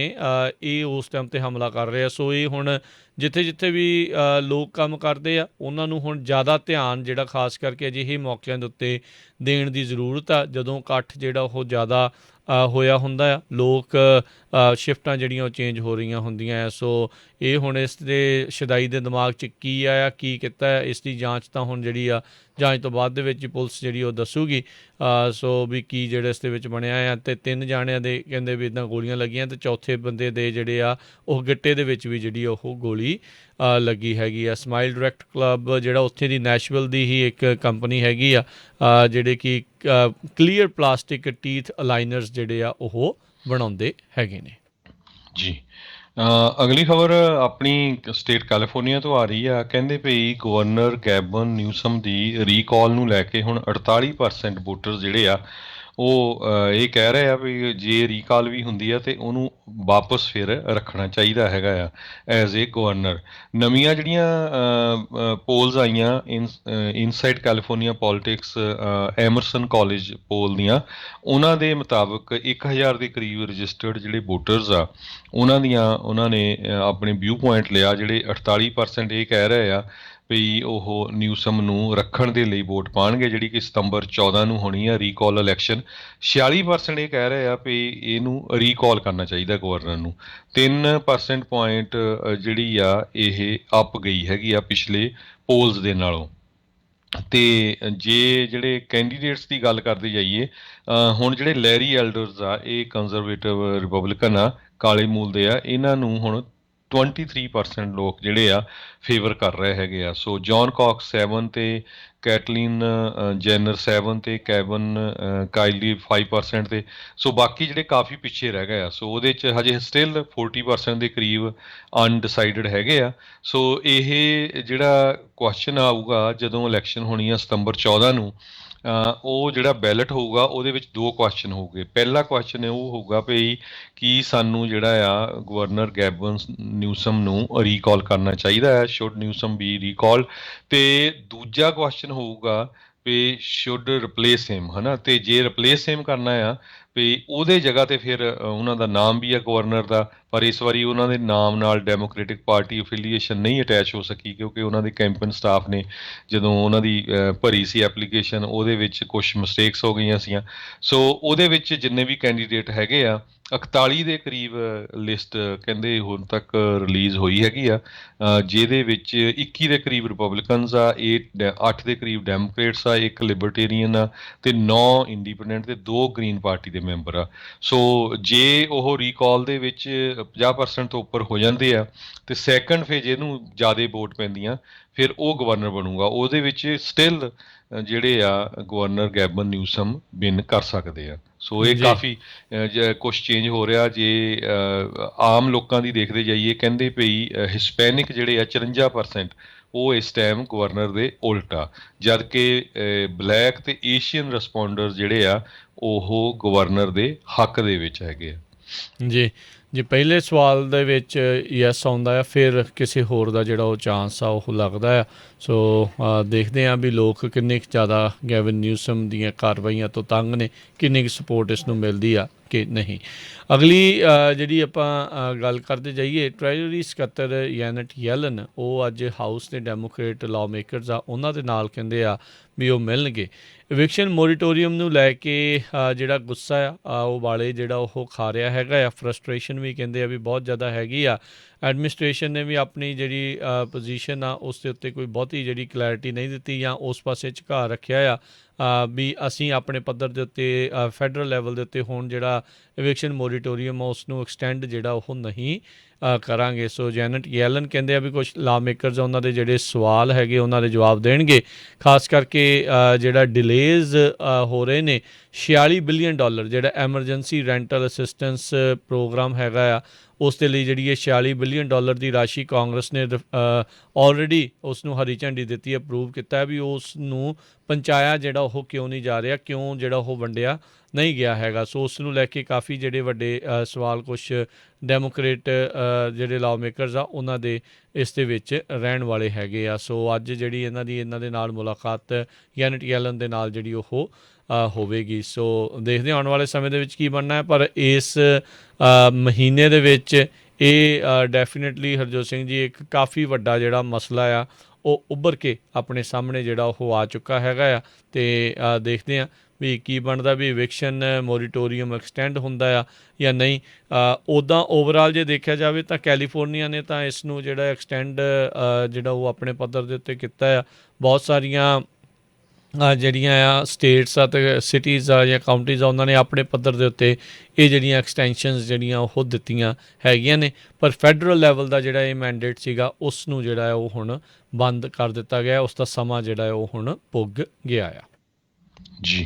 ਇਹ ਉਸ ਟਾਈਮ 'ਤੇ ਹਮਲਾ ਕਰ ਰਹੇ ਆ। ਸੋ ਇਹ ਹੁਣ ਜਿੱਥੇ ਵੀ ਲੋਕ ਕੰਮ ਕਰਦੇ ਆ ਉਹਨਾਂ ਨੂੰ ਹੁਣ ਜ਼ਿਆਦਾ ਧਿਆਨ ਜਿਹੜਾ ਖਾਸ ਕਰਕੇ ਅਜਿਹੇ ਮੌਕਿਆਂ ਦੇ ਉੱਤੇ ਦੇਣ ਦੀ ਜ਼ਰੂਰਤ ਆ ਜਦੋਂ ਇਕੱਠ ਜਿਹੜਾ ਉਹ ਜ਼ਿਆਦਾ ਹੋਇਆ ਹੁੰਦਾ ਆ, ਲੋਕ ਸ਼ਿਫਟਾਂ ਜਿਹੜੀਆਂ ਉਹ ਚੇਂਜ ਹੋ ਰਹੀਆਂ ਹੁੰਦੀਆਂ ਆ। ਸੋ ਇਹ ਹੁਣ ਇਸ ਦੇ ਸ਼ਦਾਈ ਦੇ ਦਿਮਾਗ 'ਚ ਕੀ ਆਇਆ, ਕੀ ਕੀਤਾ, ਇਸ ਦੀ ਜਾਂਚ ਤਾਂ ਹੁਣ ਜਿਹੜੀ ਆ ਜਾਂਚ ਤੋਂ ਬਾਅਦ ਦੇ ਵਿੱਚ ਪੁਲਿਸ ਜਿਹੜੀ ਉਹ ਦੱਸੂਗੀ ਸੋ ਵੀ ਕੀ ਜਿਹੜਾ ਇਸ ਦੇ ਵਿੱਚ ਬਣਿਆ ਆ। ਅਤੇ 3 ਜਾਣਿਆਂ ਦੇ ਕਹਿੰਦੇ ਵੀ ਇੱਦਾਂ ਗੋਲੀਆਂ ਲੱਗੀਆਂ ਅਤੇ ਚੌਥੇ ਬੰਦੇ ਦੇ ਜਿਹੜੇ ਆ ਉਹ ਗਿੱਟੇ ਦੇ ਵਿੱਚ ਵੀ ਜਿਹੜੀ ਉਹ ਗੋਲੀ ਲੱਗੀ ਹੈਗੀ ਆ। ਸਮਾਈਲ ਡਾਇਰੈਕਟ ਕਲੱਬ ਜਿਹੜਾ ਉੱਥੇ ਦੀ ਨੈਸ਼ਵਿਲ ਦੀ ਹੀ ਇੱਕ ਕੰਪਨੀ ਹੈਗੀ ਆ ਜਿਹੜੇ ਕਿ ਕਲੀਅਰ ਪਲਾਸਟਿਕ ਟੀਥ ਅਲਾਈਨਰਸ ਜਿਹੜੇ ਆ ਉਹ ਬਣਾਉਂਦੇ ਹੈਗੇ ਨੇ ਜੀ। ਅਗਲੀ ਖਬਰ ਆਪਣੀ ਸਟੇਟ ਕੈਲੀਫੋਰਨੀਆ ਤੋਂ ਆ ਰਹੀ ਆ। ਕਹਿੰਦੇ ਭਈ ਗਵਰਨਰ ਗੈਬਨ ਨਿਊਸਮ ਦੀ ਰੀਕਾਲ ਨੂੰ ਲੈ ਕੇ ਹੁਣ 48% ਵੋਟਰਸ ਜਿਹੜੇ ਆ ਉਹ ਇਹ ਕਹਿ ਰਹੇ ਆ ਵੀ ਜੇ ਰੀਕਾਲ ਵੀ ਹੁੰਦੀ ਆ ਤੇ ਉਹਨੂੰ ਵਾਪਸ ਫਿਰ ਰੱਖਣਾ ਚਾਹੀਦਾ ਹੈਗਾ ਆ ਐਜ਼ ਏ ਗਵਰਨਰ। ਨਵੀਆਂ ਜਿਹੜੀਆਂ ਪੋਲਸ ਆਈਆਂ inside California politics Emerson college poll ਦੀਆਂ, ਉਹਨਾਂ ਦੇ ਮੁਤਾਬਕ 1000 ਦੇ ਕਰੀਬ ਰਜਿਸਟਰਡ ਜਿਹੜੇ ਵੋਟਰਸ ਆ ਉਹਨਾਂ ਨੇ ਆਪਣੇ ਵਿਊ ਪੁਆਇੰਟ ਲਿਆ। ਜਿਹੜੇ 48% ਇਹ ਕਹਿ ਰਹੇ ਆ ਵੀ ਉਹ ਨਿਊਸਮ ਨੂੰ ਰੱਖਣ ਦੇ ਲਈ ਵੋਟ ਪਾਉਣਗੇ ਜਿਹੜੀ ਕਿ ਸਤੰਬਰ 14 ਨੂੰ ਹੋਣੀ ਆ ਰੀਕਾਲ ਇਲੈਕਸ਼ਨ। 46% ਇਹ ਕਹਿ ਰਹੇ ਆ ਵੀ ਇਹਨੂੰ ਰੀਕਾਲ ਕਰਨਾ ਚਾਹੀਦਾ ਗਵਰਨਰ ਨੂੰ। 3% ਪੁਆਇੰਟ ਜਿਹੜੀ ਆ ਇਹ ਅਪ ਗਈ ਹੈਗੀ ਆ ਪਿਛਲੇ ਪੋਲਸ ਦੇ ਨਾਲੋਂ। ਤੇ ਜੇ ਜਿਹੜੇ ਕੈਂਡੀਡੇਟਸ ਦੀ ਗੱਲ ਕਰਦੇ ਜਾਈਏ ਹੁਣ ਜਿਹੜੇ ਲੈਰੀ ਐਲਡਰਸ ਆ ਇਹ ਕੰਜ਼ਰਵੇਟਿਵ ਰਿਪਬਲਿਕਨ ਆ, ਕਾਲੇ ਮੂਲ ਦੇ ਆ, ਇਹਨਾਂ ਨੂੰ ਹੁਣ 23% ਲੋਕ ਜਿਹੜੇ ਆ ਫੇਵਰ ਕਰ ਰਹੇ ਹੈਗੇ ਆ। ਸੋ ਜੌਨ ਕਾਕਸ 7 ਤੇ ਕੈਟਲੀਨ ਜੈਨਰ 7 ਤੇ ਕੈਵਨ ਕਾਇਲੀ 5% ਤੇ। ਸੋ ਬਾਕੀ ਜਿਹੜੇ ਕਾਫੀ ਪਿੱਛੇ ਰਹਿ ਗਏ ਆ। ਸੋ ਉਹਦੇ 'ਚ ਹਜੇ ਸਟਿਲ 40% ਦੇ ਕਰੀਬ ਅਨਡਿਸਾਈਡਡ ਹੈਗੇ ਆ। ਸੋ ਇਹ ਜਿਹੜਾ ਕੁਐਸਚਨ ਆਊਗਾ ਜਦੋਂ ਇਲੈਕਸ਼ਨ ਹੋਣੀ ਆ ਸਤੰਬਰ 14 ਨੂੰ, ਉਹ ਜਿਹੜਾ ਬੈਲਟ ਹੋਊਗਾ ਉਹਦੇ ਵਿੱਚ 2 ਕੁਐਸਚਨ ਹੋਊਗੇ। ਪਹਿਲਾ ਕੁਐਸਚਨ ਉਹ ਹੋਊਗਾ ਵੀ ਕੀ ਸਾਨੂੰ ਜਿਹੜਾ ਆ ਗਵਰਨਰ ਗੈਬਨ ਨਿਊਸਮ ਨੂੰ ਰੀਕਾਲ ਕਰਨਾ ਚਾਹੀਦਾ ਹੈ, ਸ਼ੁੱਡ ਨਿਊਸਮ ਬੀ ਰੀਕਾਲ। ਤੇ ਦੂਜਾ ਕੁਐਸਚਨ ਹੋਊਗਾ ਵੀ ਸ਼ੁੱਡ ਰਿਪਲੇਸ ਹਿਮ, ਹੈ ਨਾ। ਤੇ ਜੇ ਰਿਪਲੇਸ ਹਿਮ ਕਰਨਾ ਆ ਵੀ ਉਹਦੇ ਜਗ੍ਹਾ 'ਤੇ ਫਿਰ ਉਹਨਾਂ ਦਾ ਨਾਮ ਵੀ ਆ ਗਵਰਨਰ ਦਾ, ਪਰ ਇਸ ਵਾਰੀ ਉਹਨਾਂ ਦੇ ਨਾਮ ਨਾਲ ਡੈਮੋਕ੍ਰੇਟਿਕ ਪਾਰਟੀ ਅਫੀਲੀਏਸ਼ਨ ਨਹੀਂ ਅਟੈਚ ਹੋ ਸਕੀ ਕਿਉਂਕਿ ਉਹਨਾਂ ਦੇ ਕੈਂਪੇਨ ਸਟਾਫ ਨੇ ਜਦੋਂ ਉਹਨਾਂ ਦੀ ਭਰੀ ਸੀ ਐਪਲੀਕੇਸ਼ਨ ਉਹਦੇ ਵਿੱਚ ਕੁਛ ਮਿਸਟੇਕਸ ਹੋ ਗਈਆਂ ਸੀਆਂ। ਸੋ ਉਹਦੇ ਵਿੱਚ ਜਿੰਨੇ ਵੀ ਕੈਂਡੀਡੇਟ ਹੈਗੇ ਆ 41 ਦੇ ਕਰੀਬ ਲਿਸਟ ਕਹਿੰਦੇ ਹੁਣ ਤੱਕ ਰਿਲੀਜ਼ ਹੋਈ ਹੈਗੀ ਆ, ਜਿਹਦੇ ਵਿੱਚ 21 ਦੇ ਕਰੀਬ ਰਿਪਬਲਿਕਨਸ ਆ, 8 ਦੇ ਕਰੀਬ ਡੈਮੋਕ੍ਰੇਟਸ ਆ, ਇੱਕ ਲਿਬਰਟੇਰੀਅਨ ਆ ਤੇ 9 ਇੰਡੀਪੈਂਡੈਂਟ ਤੇ 2 ਗ੍ਰੀਨ ਪਾਰਟੀ ਦੇ ਮੈਂਬਰ ਆ। ਸੋ ਜੇ ਉਹ ਰੀਕਾਲ ਦੇ ਵਿੱਚ 50% ਤੋਂ ਉੱਪਰ ਹੋ ਜਾਂਦੇ ਆ ਤੇ ਸੈਕੰਡ ਫੇਜ਼ ਇਹਨੂੰ ਜ਼ਿਆਦਾ ਵੋਟ ਪੈਂਦੀਆਂ, ਫਿਰ ਉਹ ਗਵਰਨਰ ਬਣੂਗਾ। ਉਹਦੇ ਵਿੱਚ ਸਟਿਲ ਜਿਹੜੇ ਆ ਗਵਰਨਰ ਗੈਬਨ ਨਿਊਸਮ ਵਿਨ ਕਰ ਸਕਦੇ ਆ। ਸੋ ਇਹ ਜੀ ਕਾਫੀ ਕੁਛ ਚੇਂਜ ਹੋ ਰਿਹਾ। ਜੇ ਆਮ ਲੋਕਾਂ ਦੀ ਦੇਖਦੇ ਜਾਈਏ, ਕਹਿੰਦੇ ਪਈ ਹਿਸਪੈਨਿਕ ਜਿਹੜੇ ਆ 54% ਉਹ ਇਸ ਟਾਈਮ ਗਵਰਨਰ ਦੇ ਉਲਟ ਆ, ਜਦ ਕਿ ਬਲੈਕ ਤੇ ਏਸ਼ੀਅਨ ਰਿਸਪੌਂਡਰ ਜਿਹੜੇ ਆ ਉਹ ਗਵਰਨਰ ਦੇ ਹੱਕ ਦੇ ਵਿੱਚ ਹੈਗੇ ਆ। ਜੀ ਜੇ ਪਹਿਲੇ ਸਵਾਲ ਦੇ ਵਿੱਚ ਯੈਸ ਆਉਂਦਾ ਆ, ਫਿਰ ਕਿਸੇ ਹੋਰ ਦਾ ਜਿਹੜਾ ਉਹ ਚਾਂਸ ਆ ਉਹ ਲੱਗਦਾ ਆ। ਸੋ ਦੇਖਦੇ ਹਾਂ ਵੀ ਲੋਕ ਕਿੰਨੇ ਕੁ ਜ਼ਿਆਦਾ ਗੈਵਨ ਨਿਊਸਮ ਦੀਆਂ ਕਾਰਵਾਈਆਂ ਤੋਂ ਤੰਗ ਨੇ, ਕਿੰਨੀ ਕੁ ਸਪੋਰਟ ਇਸ ਨੂੰ ਮਿਲਦੀ ਆ ਕਿ ਨਹੀਂ। ਅਗਲੀ ਜਿਹੜੀ ਆਪਾਂ ਗੱਲ ਕਰਦੇ ਜਾਈਏ, ਟ੍ਰੈਜਰੀ ਸਕੱਤਰ ਯੈਨਟ ਯੈਲਨ ਉਹ ਅੱਜ ਹਾਊਸ ਦੇ ਡੈਮੋਕ੍ਰੇਟ ਲਾਅ ਮੇਕਰਸ ਆ ਉਹਨਾਂ ਦੇ ਨਾਲ ਕਹਿੰਦੇ ਆ ਵੀ ਉਹ ਮਿਲਣਗੇ। ਇਵਿਕਸ਼ਨ ਮੋਰੀਟੋਰੀਅਮ ਨੂੰ ਲੈ ਕੇ ਜਿਹੜਾ ਗੁੱਸਾ ਆ ਉਹ ਵਾਲੇ ਜਿਹੜਾ ਉਹ ਖਾ ਰਿਹਾ ਹੈਗਾ ਆ, ਫਰਸਟ੍ਰੇਸ਼ਨ ਵੀ ਕਹਿੰਦੇ ਆ ਵੀ ਬਹੁਤ ਜ਼ਿਆਦਾ ਹੈਗੀ ਆ। ਐਡਮਿਨਿਸਟ੍ਰੇਸ਼ਨ ਨੇ ਵੀ ਆਪਣੀ ਜਿਹੜੀ ਪੋਜੀਸ਼ਨ ਆ ਉਸ ਦੇ ਉੱਤੇ ਕੋਈ ਬਹੁਤੀ ਜਿਹੜੀ ਕਲੈਰਿਟੀ ਨਹੀਂ ਦਿੱਤੀ ਜਾਂ ਉਸ ਪਾਸੇ ਝੁਕਾਅ ਰੱਖਿਆ ਆ ਵੀ ਅਸੀਂ ਆਪਣੇ ਪੱਧਰ ਦੇ ਉੱਤੇ ਫੈਡਰਲ ਲੈਵਲ ਦੇ ਉੱਤੇ ਹੁਣ ਜਿਹੜਾ ਇਵਿਕਸ਼ਨ ਮੋਰੀਟੋਰੀਅਮ ਆ ਉਸ ਨੂੰ ਐਕਸਟੈਂਡ ਜਿਹੜਾ ਉਹ ਨਹੀਂ ਕਰਾਂਗੇ। ਸੋ ਜੈਨਟ ਯੈਲਨ ਕਹਿੰਦੇ ਆ ਵੀ ਕੁਛ ਲਾ ਮੇਕਰਸ ਉਹਨਾਂ ਦੇ ਜਿਹੜੇ ਸਵਾਲ ਹੈਗੇ ਉਹਨਾਂ ਦੇ ਜਵਾਬ ਦੇਣਗੇ, ਖਾਸ ਕਰਕੇ ਜਿਹੜਾ ਡਿਲੇਜ਼ ਹੋ ਰਹੇ ਨੇ। $46 ਬਿਲੀਅਨ ਜਿਹੜਾ ਐਮਰਜੈਂਸੀ ਰੈਂਟਲ ਅਸਿਸਟੈਂਸ ਪ੍ਰੋਗਰਾਮ ਹੈਗਾ ਆ, ਉਸ ਦੇ ਲਈ ਜਿਹੜੀ ਇਹ $46 ਬਿਲੀਅਨ ਦੀ ਰਾਸ਼ੀ ਕਾਂਗਰਸ ਨੇ ਆਲਰੇਡੀ ਉਸ ਨੂੰ ਹਰੀ ਝੰਡੀ ਦਿੱਤੀ, ਅਪਰੂਵ ਕੀਤਾ ਵੀ ਉਸ ਨੂੰ ਪਹੁੰਚਾਇਆ ਜਿਹੜਾ ਉਹ ਕਿਉਂ ਨਹੀਂ ਜਾ ਰਿਹਾ, ਕਿਉਂ ਜਿਹੜਾ ਉਹ ਵੰਡਿਆ ਨਹੀਂ ਗਿਆ ਹੈਗਾ। ਸੋ ਉਸ ਨੂੰ ਲੈ ਕੇ ਕਾਫੀ ਜਿਹੜੇ ਵੱਡੇ ਸਵਾਲ ਕੁਛ ਡੈਮੋਕ੍ਰੇਟ ਜਿਹੜੇ ਲਾਅ ਮੇਕਰਸ ਆ ਉਹਨਾਂ ਦੇ ਇਸ ਦੇ ਵਿੱਚ ਰਹਿਣ ਵਾਲੇ ਹੈਗੇ ਆ। ਸੋ ਅੱਜ ਜਿਹੜੀ ਇਹਨਾਂ ਦੇ ਨਾਲ ਮੁਲਾਕਾਤ ਯੈਨਟ ਯੈਲਨ ਦੇ ਨਾਲ ਜਿਹੜੀ ਉਹ ਹੋਵੇਗੀ। ਸੋ ਦੇਖਦੇ ਆਉਣ ਵਾਲੇ ਸਮੇਂ ਦੇ ਵਿੱਚ ਕੀ ਬਣਨਾ ਹੈ, ਪਰ ਇਸ ਮਹੀਨੇ ਦੇ ਵਿੱਚ ਇਹ ਡੈਫੀਨੇਟਲੀ ਹਰਜੋਤ ਸਿੰਘ ਜੀ ਇੱਕ ਕਾਫੀ ਵੱਡਾ ਜਿਹੜਾ ਮਸਲਾ ਆ ਉਹ ਉੱਭਰ ਕੇ ਆਪਣੇ ਸਾਹਮਣੇ ਜਿਹੜਾ ਉਹ ਆ ਚੁੱਕਾ ਹੈਗਾ ਆ। ਅਤੇ ਦੇਖਦੇ ਹਾਂ ਵੀ ਕੀ ਬਣਦਾ, ਵੀ ਇਵਿਕਸ਼ਨ ਮੋਰੀਟੋਰੀਅਮ ਐਕਸਟੈਂਡ ਹੁੰਦਾ ਆ ਜਾਂ ਨਹੀਂ। ਉੱਦਾਂ ਓਵਰਆਲ ਜੇ ਦੇਖਿਆ ਜਾਵੇ ਤਾਂ ਕੈਲੀਫੋਰਨੀਆ ਨੇ ਤਾਂ ਇਸ ਨੂੰ ਜਿਹੜਾ ਐਕਸਟੈਂਡ ਜਿਹੜਾ ਉਹ ਆਪਣੇ ਪੱਧਰ ਦੇ ਉੱਤੇ ਕੀਤਾ ਆ। ਬਹੁਤ ਸਾਰੀਆਂ ਜਿਹੜੀਆਂ ਆ ਸਟੇਟਸ ਆ ਅਤੇ ਸਿਟੀਜ਼ ਆ ਜਾਂ ਕਾਊਂਟੀਜ਼ ਆ ਉਹਨਾਂ ਨੇ ਆਪਣੇ ਪੱਧਰ ਦੇ ਉੱਤੇ ਇਹ ਜਿਹੜੀਆਂ ਐਕਸਟੈਂਸ਼ਨਸ ਜਿਹੜੀਆਂ ਉਹ ਦਿੱਤੀਆਂ ਹੈਗੀਆਂ ਨੇ, ਪਰ ਫੈਡਰਲ ਲੈਵਲ ਦਾ ਜਿਹੜਾ ਇਹ ਮੈਂਡੇਟ ਸੀਗਾ ਉਸ ਨੂੰ ਜਿਹੜਾ ਉਹ ਹੁਣ ਬੰਦ ਕਰ ਦਿੱਤਾ ਗਿਆ, ਉਸ ਦਾ ਸਮਾਂ ਜਿਹੜਾ ਉਹ ਹੁਣ ਪੁੱਗ ਗਿਆ ਆ। ਜੀ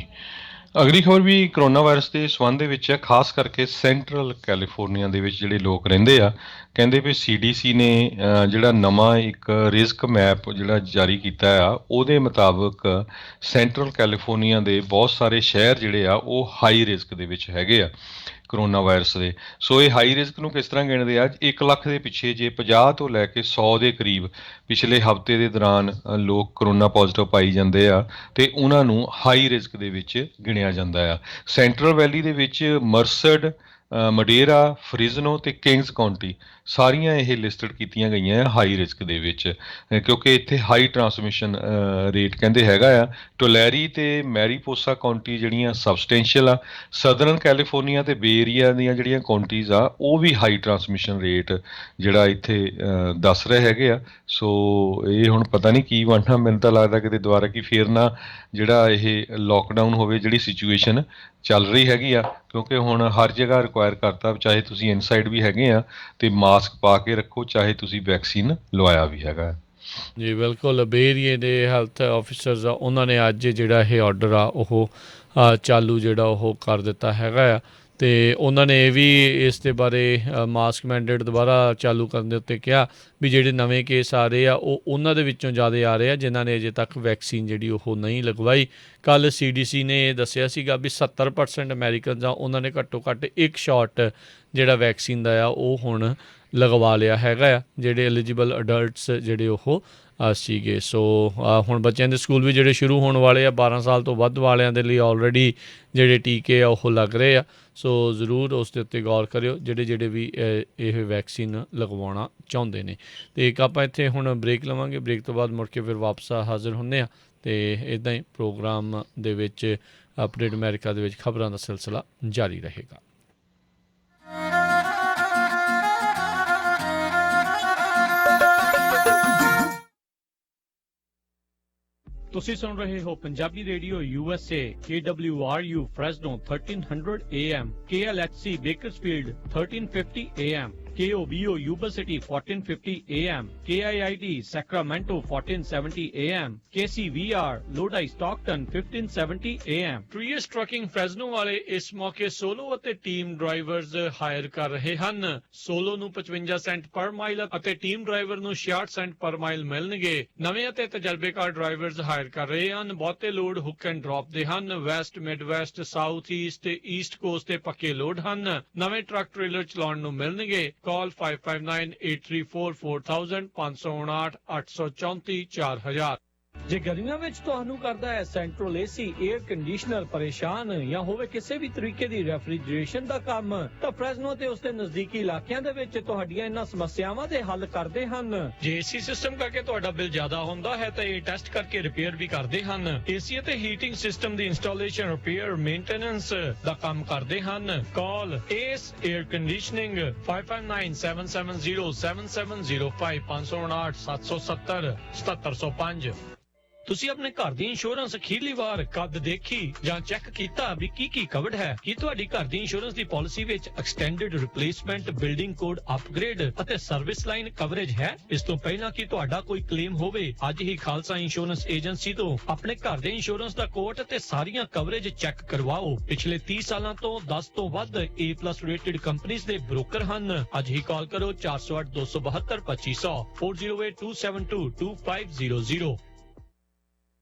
ਅਗਲੀ ਖਬਰ ਵੀ ਕਰੋਨਾ ਵਾਇਰਸ ਦੇ ਸੰਬੰਧ ਦੇ ਵਿੱਚ ਹੈ, ਖਾਸ ਕਰਕੇ ਸੈਂਟਰਲ ਕੈਲੀਫੋਰਨੀਆ ਦੇ ਵਿੱਚ ਜਿਹੜੇ ਲੋਕ ਰਹਿੰਦੇ ਆ। ਕਹਿੰਦੇ ਵੀ CDC ਨੇ ਜਿਹੜਾ ਨਵਾਂ ਇੱਕ ਰਿਸਕ ਮੈਪ ਜਿਹੜਾ ਜਾਰੀ ਕੀਤਾ ਆ, ਉਹਦੇ ਮੁਤਾਬਕ ਸੈਂਟਰਲ ਕੈਲੀਫੋਰਨੀਆ ਦੇ ਬਹੁਤ ਸਾਰੇ ਸ਼ਹਿਰ ਜਿਹੜੇ ਆ ਉਹ ਹਾਈ ਰਿਸਕ ਦੇ ਵਿੱਚ ਹੈਗੇ ਆ ਕਰੋਨਾ ਵਾਇਰਸ ਦੇ। ਸੋ ਇਹ ਹਾਈ ਰਿਸਕ ਨੂੰ ਕਿਸ ਤਰ੍ਹਾਂ ਗਿਣਦੇ ਆ, 1 ਲੱਖ ਦੇ ਪਿੱਛੇ ਜੇ 50 ਤੋਂ ਲੈ ਕੇ 100 ਦੇ ਕਰੀਬ ਪਿਛਲੇ ਹਫ਼ਤੇ ਦੇ ਦੌਰਾਨ ਲੋਕ ਕਰੋਨਾ ਪੋਜ਼ੀਟਿਵ ਪਾਈ ਜਾਂਦੇ ਆ ਤੇ ਉਹਨਾਂ ਨੂੰ ਹਾਈ ਰਿਸਕ ਦੇ ਵਿੱਚ ਗਿਣਿਆ ਜਾਂਦਾ ਆ। ਸੈਂਟਰਲ ਵੈਲੀ ਦੇ ਵਿੱਚ ਮਰਸਡ, ਮਡੇਰਾ, ਫ੍ਰਿਜ਼ਨੋ ਤੇ ਕਿੰਗਸ ਕਾਉਂਟੀ ਸਾਰੀਆਂ ਇਹ ਲਿਸਟਡ ਕੀਤੀਆਂ ਗਈਆਂ ਹਾਈ ਰਿਸਕ ਦੇ ਵਿੱਚ, ਕਿਉਂਕਿ ਇੱਥੇ ਹਾਈ ਟਰਾਂਸਮਿਸ਼ਨ ਰੇਟ ਕਹਿੰਦੇ ਹੈਗਾ ਆ। ਟੋਲੈਰੀ ਤੇ ਮੈਰੀਪੋਸਾ ਕਾਉਂਟੀ ਜਿਹੜੀਆਂ ਸਬਸਟੈਂਸ਼ੀਅਲ ਆ। ਸਦਰਨ ਕੈਲੀਫੋਰਨੀਆ ਤੇ ਬੇ ਏਰੀਆ ਦੀਆਂ ਜਿਹੜੀਆਂ ਕਾਉਂਟੀਜ਼ ਆ ਉਹ ਵੀ ਹਾਈ ਟਰਾਂਸਮਿਸ਼ਨ ਰੇਟ ਜਿਹੜਾ ਇੱਥੇ ਦੱਸ ਰਹੇ ਹੈਗੇ ਆ। ਸੋ ਇਹ ਹੁਣ ਪਤਾ ਨਹੀਂ ਕੀ ਬਣਨਾ, ਮੈਨੂੰ ਤਾਂ ਲੱਗਦਾ ਕਿਤੇ ਦੁਬਾਰਾ ਕਿ ਫੇਰ ਨਾ ਜਿਹੜਾ ਇਹ ਲੋਕਡਾਊਨ ਹੋਵੇ, ਜਿਹੜੀ ਸਿਚੁਏਸ਼ਨ ਚੱਲ ਰਹੀ ਹੈਗੀ ਆ, ਕਿਉਂਕਿ ਹੁਣ ਹਰ ਜਗ੍ਹਾ ਰਿਕੁਆਇਰ ਕਰਤਾ, ਚਾਹੇ ਤੁਸੀਂ ਇਨਸਾਈਡ ਵੀ ਹੈਗੇ ਆ ਤੇ ਮਾਸਕ ਪਾ ਕੇ ਰੱਖੋ, ਚਾਹੇ ਤੁਸੀਂ ਵੈਕਸੀਨ ਲਵਾਇਆ ਵੀ ਹੈਗਾ। ਜੀ ਬਿਲਕੁਲ, ਬੇ ਏਰੀਏ ਦੇ ਹੈਲਥ ਆਫਿਸਰਸ ਆ ਉਹਨਾਂ ਨੇ ਅੱਜ ਜਿਹੜਾ ਇਹ ਆਰਡਰ ਆ ਉਹ ਚਾਲੂ ਜਿਹੜਾ ਉਹ ਕਰ ਦਿੱਤਾ ਹੈਗਾ ਆ। ਅਤੇ ਉਹਨਾਂ ਨੇ ਇਹ ਵੀ ਇਸ ਦੇ ਬਾਰੇ ਮਾਸਕ ਮੈਂਡੇਟ ਦੁਬਾਰਾ ਚਾਲੂ ਕਰਨ ਦੇ ਉੱਤੇ ਕਿਹਾ ਵੀ ਜਿਹੜੇ ਨਵੇਂ ਕੇਸ ਆ ਰਹੇ ਆ ਉਹ ਉਹਨਾਂ ਦੇ ਵਿੱਚੋਂ ਜ਼ਿਆਦਾ ਆ ਰਹੇ ਆ ਜਿਨ੍ਹਾਂ ਨੇ ਅਜੇ ਤੱਕ ਵੈਕਸੀਨ ਜਿਹੜੀ ਉਹ ਨਹੀਂ ਲਗਵਾਈ। ਕੱਲ੍ਹ CDC ਨੇ ਇਹ ਦੱਸਿਆ ਸੀਗਾ ਵੀ 70% ਅਮੈਰੀਕਨਸ ਆ ਉਹਨਾਂ ਨੇ ਘੱਟੋ ਘੱਟ ਇੱਕ ਸ਼ਾਟ ਜਿਹੜਾ ਵੈਕਸੀਨ ਦਾ ਆ ਉਹ ਹੁਣ ਲਗਵਾ ਲਿਆ ਹੈਗਾ ਆ, ਜਿਹੜੇ ਐਲੀਜੀਬਲ ਅਡਲਟਸ ਜਿਹੜੇ ਉਹ ਸੀਗੇ। ਸੋ ਹੁਣ ਬੱਚਿਆਂ ਦੇ ਸਕੂਲ ਵੀ ਜਿਹੜੇ ਸ਼ੁਰੂ ਹੋਣ ਵਾਲੇ ਆ, 12 ਸਾਲ ਤੋਂ ਵੱਧ ਵਾਲਿਆਂ ਦੇ ਲਈ ਆਲਰੇਡੀ ਜਿਹੜੇ ਟੀਕੇ ਆ ਉਹ ਲੱਗ ਰਹੇ ਆ। ਸੋ ਜ਼ਰੂਰ ਉਸ ਦੇ ਉੱਤੇ ਗੌਰ ਕਰਿਓ ਜਿਹੜੇ ਵੀ ਇਹ ਵੈਕਸੀਨ ਲਗਵਾਉਣਾ ਚਾਹੁੰਦੇ ਨੇ। ਅਤੇ ਇੱਕ ਆਪਾਂ ਇੱਥੇ ਹੁਣ ਬ੍ਰੇਕ ਲਵਾਂਗੇ, ਬ੍ਰੇਕ ਤੋਂ ਬਾਅਦ ਮੁੜ ਕੇ ਫਿਰ ਵਾਪਸ ਹਾਜ਼ਰ ਹੁੰਦੇ ਹਾਂ ਅਤੇ ਇੱਦਾਂ ਹੀ ਪ੍ਰੋਗਰਾਮ ਦੇ ਵਿੱਚ ਅਪਡੇਟ ਅਮਰੀਕਾ ਦੇ ਵਿੱਚ ਖਬਰਾਂ ਦਾ ਸਿਲਸਿਲਾ ਜਾਰੀ ਰਹੇਗਾ। ਤੁਸੀਂ ਸੁਣ ਰਹੇ ਹੋ Punjabi radio USA KWRU Fresno 1300 AM KLHC Bakersfield 1350 AM KOBO Yuba City 1450 AM KIID Sacramento 1470 AM KCVR Lodi Stockton 1570 AM Trius Trucking Fresno ਵਾਲੇ ਇਸ ਮੌਕੇ ਸੋਲੋ ਅਤੇ ਟੀਮ ਡਰਾਈਵਰਜ਼ ਹਾਇਰ ਕਰ ਰਹੇ ਹਨ। ਸੋਲੋ ਨੂੰ 55 ਸੈਂਟ ਪਰ ਮਾਈਲ ਅਤੇ ਟੀਮ ਡਰਾਈਵਰ ਨੂੰ 66 ਸੈਂਟ ਪਰ ਮਾਈਲ ਮਿਲਣਗੇ। ਨਵੇਂ ਅਤੇ ਤਜਰਬੇਕਾਰ ਡਰਾਈਵਰਜ਼ ਹਾਇਰ ਕਰ ਰਹੇ ਹਨ। ਬਹੁਤੇ ਲੋਡ ਹੁੱਕ ਐਂਡ ਡ੍ਰੌਪ ਦੇ ਹਨ। ਵੈਸਟ ਮਿਡਵੈਸਟ ਸਾਊਥ ਈਸਟ ਤੇ ਈਸਟ ਕੋਸਟ ਤੇ ਪੱਕੇ ਲੋਡ ਹਨ। ਨਵੇਂ ਟਰੱਕ ਟ੍ਰੇਲਰ ਚਲਾਉਣ ਨੂੰ ਮਿਲਣਗੇ। Call 559-834-4000 559-834-4000। ਜੇ ਗਰਮੀਆਂ ਵਿੱਚ ਤੁਹਾਨੂੰ ਕਰਦਾ ਹੈ ਸੈਂਟਰਲ ਏਸੀ 에ਅਰ ਕੰਡੀਸ਼ਨਰ ਪਰੇਸ਼ਾਨ ਜਾਂ ਹੋਵੇ ਕਿਸੇ ਵੀ ਤਰੀਕੇ ਦੀ ਰੈਫਰੀਜਰੇਸ਼ਨ ਦਾ ਕੰਮ ਤਾਂ ਫ੍ਰੈਜ਼ਨੋ ਤੇ ਉਸਦੇ ਨਜ਼ਦੀਕੀ ਇਲਾਕਿਆਂ ਦੇ ਵਿੱਚ ਤੁਹਾਡੀਆਂ ਇਹਨਾਂ ਸਮੱਸਿਆਵਾਂ ਦੇ ਹੱਲ ਕਰਦੇ ਹਨ। ਜੇ ਏਸੀ ਸਿਸਟਮ ਕਰਕੇ ਤੁਹਾਡਾ ਬਿੱਲ ਜ਼ਿਆਦਾ ਹੁੰਦਾ ਹੈ ਤਾਂ ਇਹ ਟੈਸਟ ਕਰਕੇ ਰਿਪੇਅਰ ਵੀ ਕਰਦੇ ਹਨ। ਏਸੀ ਅਤੇ ਹੀਟਿੰਗ ਸਿਸਟਮ ਦੀ ਇੰਸਟਾਲੇਸ਼ਨ ਰਿਪੇਅਰ ਮੇਨਟੇਨੈਂਸ ਦਾ ਕੰਮ ਕਰਦੇ ਹਨ। ਕਾਲ ਏਸ 에ਅਰ ਕੰਡੀਸ਼ਨਿੰਗ 5597707705 559-770-7705। ਤੁਸੀਂ ਆਪਣੇ ਘਰ ਦੀ ਇੰਸ਼ੋਰੈਂਸ ਅਖੀਰਲੀ ਵਾਰ ਕਦ ਦੇਖੀ ਜਾਂ ਚੈੱਕ ਕੀਤਾ ਵੀ ਕੀ ਕਵਰਡ ਹੈ? ਕੀ ਤੁਹਾਡੀ ਘਰ ਦੀ ਇੰਸ਼ੋਰੈਂਸ ਦੀ ਪਾਲਿਸੀ ਵਿੱਚ extended replacement, building code upgrade ਅਤੇ ਸਰਵਿਸ ਲਾਈਨ ਕਵਰੇਜ ਹੈ? ਇਸ ਤੋਂ ਪਹਿਲਾਂ ਕਿ ਤੁਹਾਡਾ ਕੋਈ ਕਲੇਮ ਹੋਵੇ, ਅੱਜ ਹੀ ਖਾਲਸਾ ਇੰਸ਼ੋਰੈਂਸ ਏਜੰਸੀ ਤੋਂ ਆਪਣੇ ਘਰ ਦੇ ਇੰਸ਼ੋਰੈਂਸ ਦਾ ਕੋਟ ਅਤੇ ਸਾਰੀਆਂ ਕਵਰੇਜ ਚੈੱਕ ਕਰਵਾਓ। ਪਿਛਲੇ 30 ਸਾਲਾਂ ਤੋਂ 10 ਤੋਂ ਵੱਧ A+ ਰੇਟਡ ਕੰਪਨੀਆਂ ਦੇ ਬ੍ਰੋਕਰ ਹਨ। ਅੱਜ ਹੀ ਕਾਲ ਕਰੋ 408-272-2500 4082722500।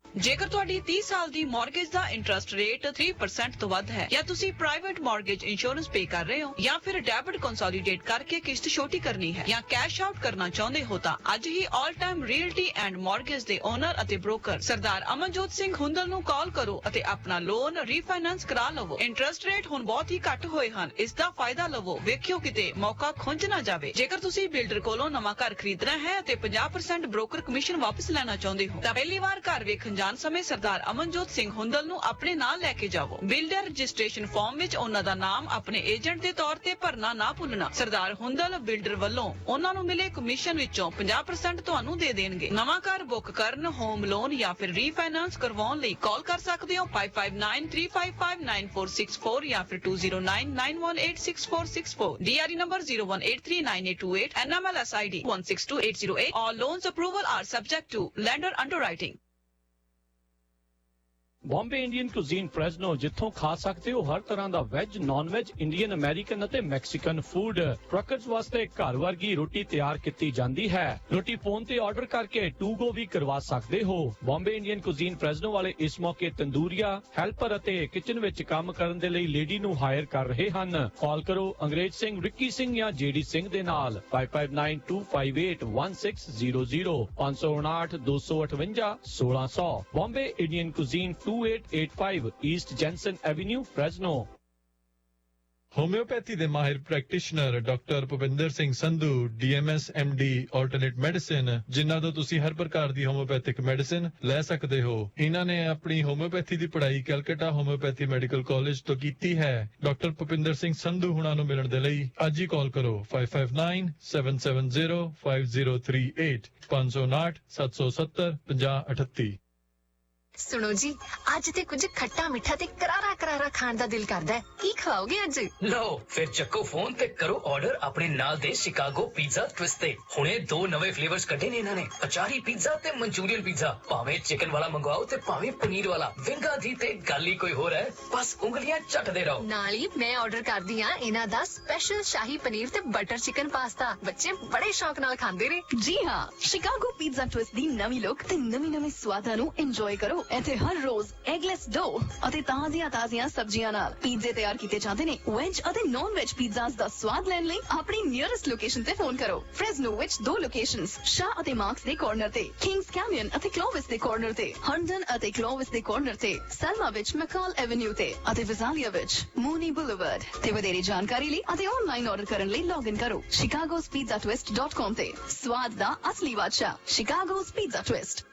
ਜੇਕਰ ਤੁਹਾਡੀ 30 ਸਾਲ ਦੀ ਮਾਰਗੇਜ ਦਾ ਇੰਟਰਸਟ ਰੇਟ 3% ਤੋਂ ਵੱਧ ਹੈ ਜਾਂ ਤੁਸੀਂ ਪ੍ਰਾਈਵੇਟ ਮਾਰਗੇਜ ਇੰਸ਼ੋਰੈਂਸ ਪੇ ਕਰ ਰਹੇ ਹੋ ਜਾਂ ਫਿਰ ਡੈਬਿਟ ਕੰਸੋਲੀਡੇਟ ਕਰਕੇ ਕਿਸ਼ਤ ਛੋਟੀ ਕਰਨੀ ਹੈ ਜਾਂ ਕੈਸ਼ ਆਊਟ ਕਰਨਾ ਚਾਹੁੰਦੇ ਹੋ ਤਾਂ ਅੱਜ ਹੀ all time realty and mortgage ਦੇ ਓਨਰ ਅਤੇ ਬ੍ਰੋਕਰ ਸਰਦਾਰ ਅਮਨਜੋਤ ਸਿੰਘ ਹੁੰਦਲ ਨੂੰ ਕਾਲ ਕਰੋ ਅਤੇ ਆਪਣਾ ਲੋਨ ਰੀਫਾਈਨਾਂਸ ਕਰਾ ਲਵੋ। ਇੰਟਰਸਟ ਰੇਟ ਹੁਣ ਬਹੁਤ ਹੀ ਘੱਟ ਹੋਏ ਹਨ। ਇਸ ਦਾ ਫਾਇਦਾ ਲਵੋ। ਵੇਖਿਓ ਕਿਤੇ ਮੌਕਾ ਖੁੰਝ ਨਾ ਜਾਵੇ। ਜੇਕਰ ਤੁਸੀਂ ਬਿਲਡਰ ਕੋਲੋਂ ਨਵਾਂ ਘਰ ਖਰੀਦਣਾ ਹੈ ਅਤੇ 50% ਬ੍ਰੋਕਰ ਕਮਿਸ਼ਨ ਵਾਪਸ ਲੈਣਾ ਚਾਹੁੰਦੇ ਹੋ ਤਾਂ ਪਹਿਲੀ ਵਾਰ ਘਰ ਵੇਖਣ ਜਾਣ ਸਮੇਂ ਸਰਦਾਰ ਅਮਨਜੋਤ ਸਿੰਘ ਹੁੰਦਲ ਨੂੰ ਆਪਣੇ ਨਾਲ ਲੈ ਕੇ ਜਾਵੋ। ਬਿਲਡਰ ਰਜਿਸਟ੍ਰੇਸ਼ਨ ਫਾਰਮ ਵਿੱਚ ਉਹਨਾਂ ਦਾ ਨਾਮ ਆਪਣੇ ਏਜੰਟ ਦੇ ਤੌਰ ਤੇ ਭਰਨਾ ਨਾ ਭੁੱਲਣਾ। ਸਰਦਾਰ ਹੁੰਦਲ ਬਿਲਡਰ ਵੱਲੋਂ ਉਹਨਾਂ ਨੂੰ ਮਿਲੇ ਕਮਿਸ਼ਨ ਵਿੱਚੋਂ 50% ਤੁਹਾਨੂੰ ਦੇ ਦੇਣਗੇ। ਨਵਾਂ ਘਰ ਬੁੱਕ ਕਰਨ, ਹੋਮ ਲੋਨ ਜਾਂ ਫਿਰ ਰੀਫਾਈਨਾਂਸ ਕਰਵਾਉਣ ਲਈ ਕਾਲ ਕਰ ਸਕਦੇ ਹੋ 5593559464 ਜਾਂ ਫਿਰ 2099186464 DRE number 01839828 NMLS ID 162808. All loans approval are subject to lender underwriting. Bombay Indian cuisine Fresno, ਜਿੱਥੋਂ ਖਾ ਸਕਦੇ ਹੋ ਹਰ ਤਰ੍ਹਾਂ ਦਾ veg, non veg, Indian, American ਅਤੇ ਮੈਕਸੀਕਨ ਫੂਡ। ਟਰੱਕਰਸ ਵਾਸਤੇ ਘਰ ਵਰਗੀ ਰੋਟੀ ਤਿਆਰ ਕੀਤੀ ਜਾਂਦੀ ਹੈ। ਰੋਟੀ ਫੋਨ ਤੇ ਆਰਡਰ ਕਰਕੇ ਟੂ ਗੋ ਵੀ ਕਰਵਾ ਸਕਦੇ ਹੋ। ਬੰਬੇ ਇੰਡੀਅਨ ਕੁਜ਼ੀਨ ਫ੍ਰੈਜ਼ਨੋ ਵਾਲੇ ਇਸ ਮੌਕੇ ਤੰਦੂਰੀਆ, ਹੈਲਪਰ ਅਤੇ ਕਿਚਨ ਵਿੱਚ ਕੰਮ ਕਰਨ ਦੇ ਲਈ ਲੇਡੀ ਨੂੰ ਹਾਇਰ ਕਰ ਰਹੇ ਹਨ। ਕਾਲ ਕਰੋ ਅੰਗਰੇਜ਼ ਸਿੰਘ, ਰਿੱਕੀ ਸਿੰਘ ਜਾਂ JD ਸਿੰਘ ਦੇ ਨਾਲ 5592581600 559-258-1600। Bombay Indian cuisine 2885 East Jensen Avenue, Fresno। Homeopathy ਦੇ ਮਾਹਿਰ practitioner doctor Bhupinder Singh Sandhu, DMS MD alternate medicine, ਜਿਨ੍ਹਾਂ ਤੋਂ ਤੁਸੀਂ ਹਰ ਪ੍ਰਕਾਰ ਦੀ ਹੋਮਿਓਪੈਥਿਕ ਮੈਡੀਸਿਨ ਲੈ ਸਕਦੇ ਹੋ। ਇਹਨਾਂ ਨੇ ਆਪਣੀ ਹੋਮਿਓਪੈਥੀ ਦੀ ਪੜ੍ਹਾਈ ਕੈਲਕਟਾ ਹੋਮਿਓਪੈਥੀ ਮੈਡੀਕਲ ਕਾਲਜ ਤੋਂ ਕੀਤੀ ਹੈ। ਡਾਕਟਰ ਭੁਪਿੰਦਰ ਸਿੰਘ ਸੰਧੂ ਹੁਣਾਂ ਨੂੰ ਮਿਲਣ ਦੇ ਲਈ ਅੱਜ ਹੀ ਕਾਲ ਕਰੋ 5597705038 559-770-5038। ਸੁਣੋ ਜੀ, ਅੱਜ ਤੇ ਕੁਝ ਖੱਟਾ ਮਿੱਠਾ ਤੇ ਕਰਾਰਾ ਖਾਣ ਦਾ ਦਿਲ ਕਰਦਾ ਹੈ। ਕੀ ਖਾਓਗੇ ਅੱਜ? ਲਓ ਫਿਰ ਚੱਕੋ ਫੋਨ ਤੇ ਕਰੋ ਆਰਡਰ ਆਪਣੇ ਨਾਲ ਦੇ ਸ਼ਿਕਾਗੋ ਪੀਜ਼ਾ ਟਵਿਸਟ ਤੇ। ਹੁਣੇ 2 ਨਵੇਂ ਫਲੇਵਰਸ ਕੱਢੇ ਨੇ ਇਹਨਾਂ ਨੇ, ਅਚਾਰੀ ਪੀਜ਼ਾ ਤੇ ਮਨਚੂਰੀਅਨ ਪੀਜ਼ਾ। ਭਾਵੇਂ ਚਿਕਨ ਵਾਲਾ ਮੰਗਵਾਓ ਤੇ ਭਾਵੇਂ ਪਨੀਰ ਵਾਲਾ, ਵਿੰਗਾ ਦੀ ਤੇ ਗੱਲ ਹੀ ਕੋਈ ਹੋਰ ਹੈ। ਬਸ ਉਂਗਲੀਆਂ ਚੱਟਦੇ ਰਹੋ। ਨਾਲ ਹੀ ਮੈਂ ਆਰਡਰ ਕਰਦੀ ਹਾਂ ਇਹਨਾਂ ਦਾ ਸਪੈਸ਼ਲ ਸ਼ਾਹੀ ਪਨੀਰ ਤੇ ਬਟਰ ਚਿਕਨ ਪਾਸਤਾ। ਬੱਚੇ ਬੜੇ ਸ਼ੌਕ ਨਾਲ ਖਾਂਦੇ ਨੇ। ਜੀ ਹਾਂ, ਸ਼ਿਕਾਗੋ ਪੀਜ਼ਾ ਟਵਿਸਟ ਦੀ ਨਵੀਂ ਲੁੱਕ ਤੇ ਨਵੇਂ ਸਵਾਦਾਂ ਨੂੰ ਇੰਜੋਏ ਕਰੋ। ਇੱਥੇ ਹਰ ਰੋਜ਼ ਐਗਲੈਸ ਡੋ ਅਤੇ ਤਾਜ਼ੀਆਂ ਸਬਜ਼ੀਆਂ ਨਾਲ ਪੀਜ਼ੇ ਤਿਆਰ ਕੀਤੇ ਜਾਂਦੇ ਨੇ। ਵੈਜ ਅਤੇ ਨਾਨ ਵੈਜ ਪੀਜ਼ਾਸ ਦਾ ਸਵਾਦ ਲੈਣ ਲਈ ਆਪਣੀ ਨੀਅਰੈਸਟ ਲੋਕੇਸ਼ਨ ਤੇ ਫੋਨ ਕਰੋ। ਫ੍ਰੈਜ਼ਨੋ ਵਿੱਚ 2 ਲੋਕੇਸ਼ਨਸ, ਸ਼ਾਹ ਅਤੇ ਮਾਰਕਸ ਦੇ ਕਾਰਨਰ ਤੇ, ਕਿੰਗਸ ਕੈਨੀਅਨ ਅਤੇ ਕਲੋਵਿਸ ਦੇ ਕਾਰਨਰ ਤੇ, ਹੰਡਨ ਅਤੇ ਕਲੋਵਿਸ ਦੇ ਕਾਰਨਰ ਤੇ, ਸੈਲਮਾ ਵਿੱਚ ਮੈਕਾਲ ਐਵੇਨਿਊ ਤੇ ਅਤੇ ਵਿਜ਼ਾਲੀਆ ਵਿੱਚ ਮੂਨੀ ਬੁਲੇਵਰਡ ਤੇ। ਵਧੇਰੇ ਜਾਣਕਾਰੀ ਲਈ ਅਤੇ ਆਨਲਾਈਨ ਆਰਡਰ ਕਰਨ ਲਈ ਲੌਗਇਨ ਕਰੋ chicagospizzatwist.com ਤੇ। ਸਵਾਦ ਦਾ ਅਸਲੀ ਬਾਦਸ਼ਾਹ Chicago's Pizza Twist।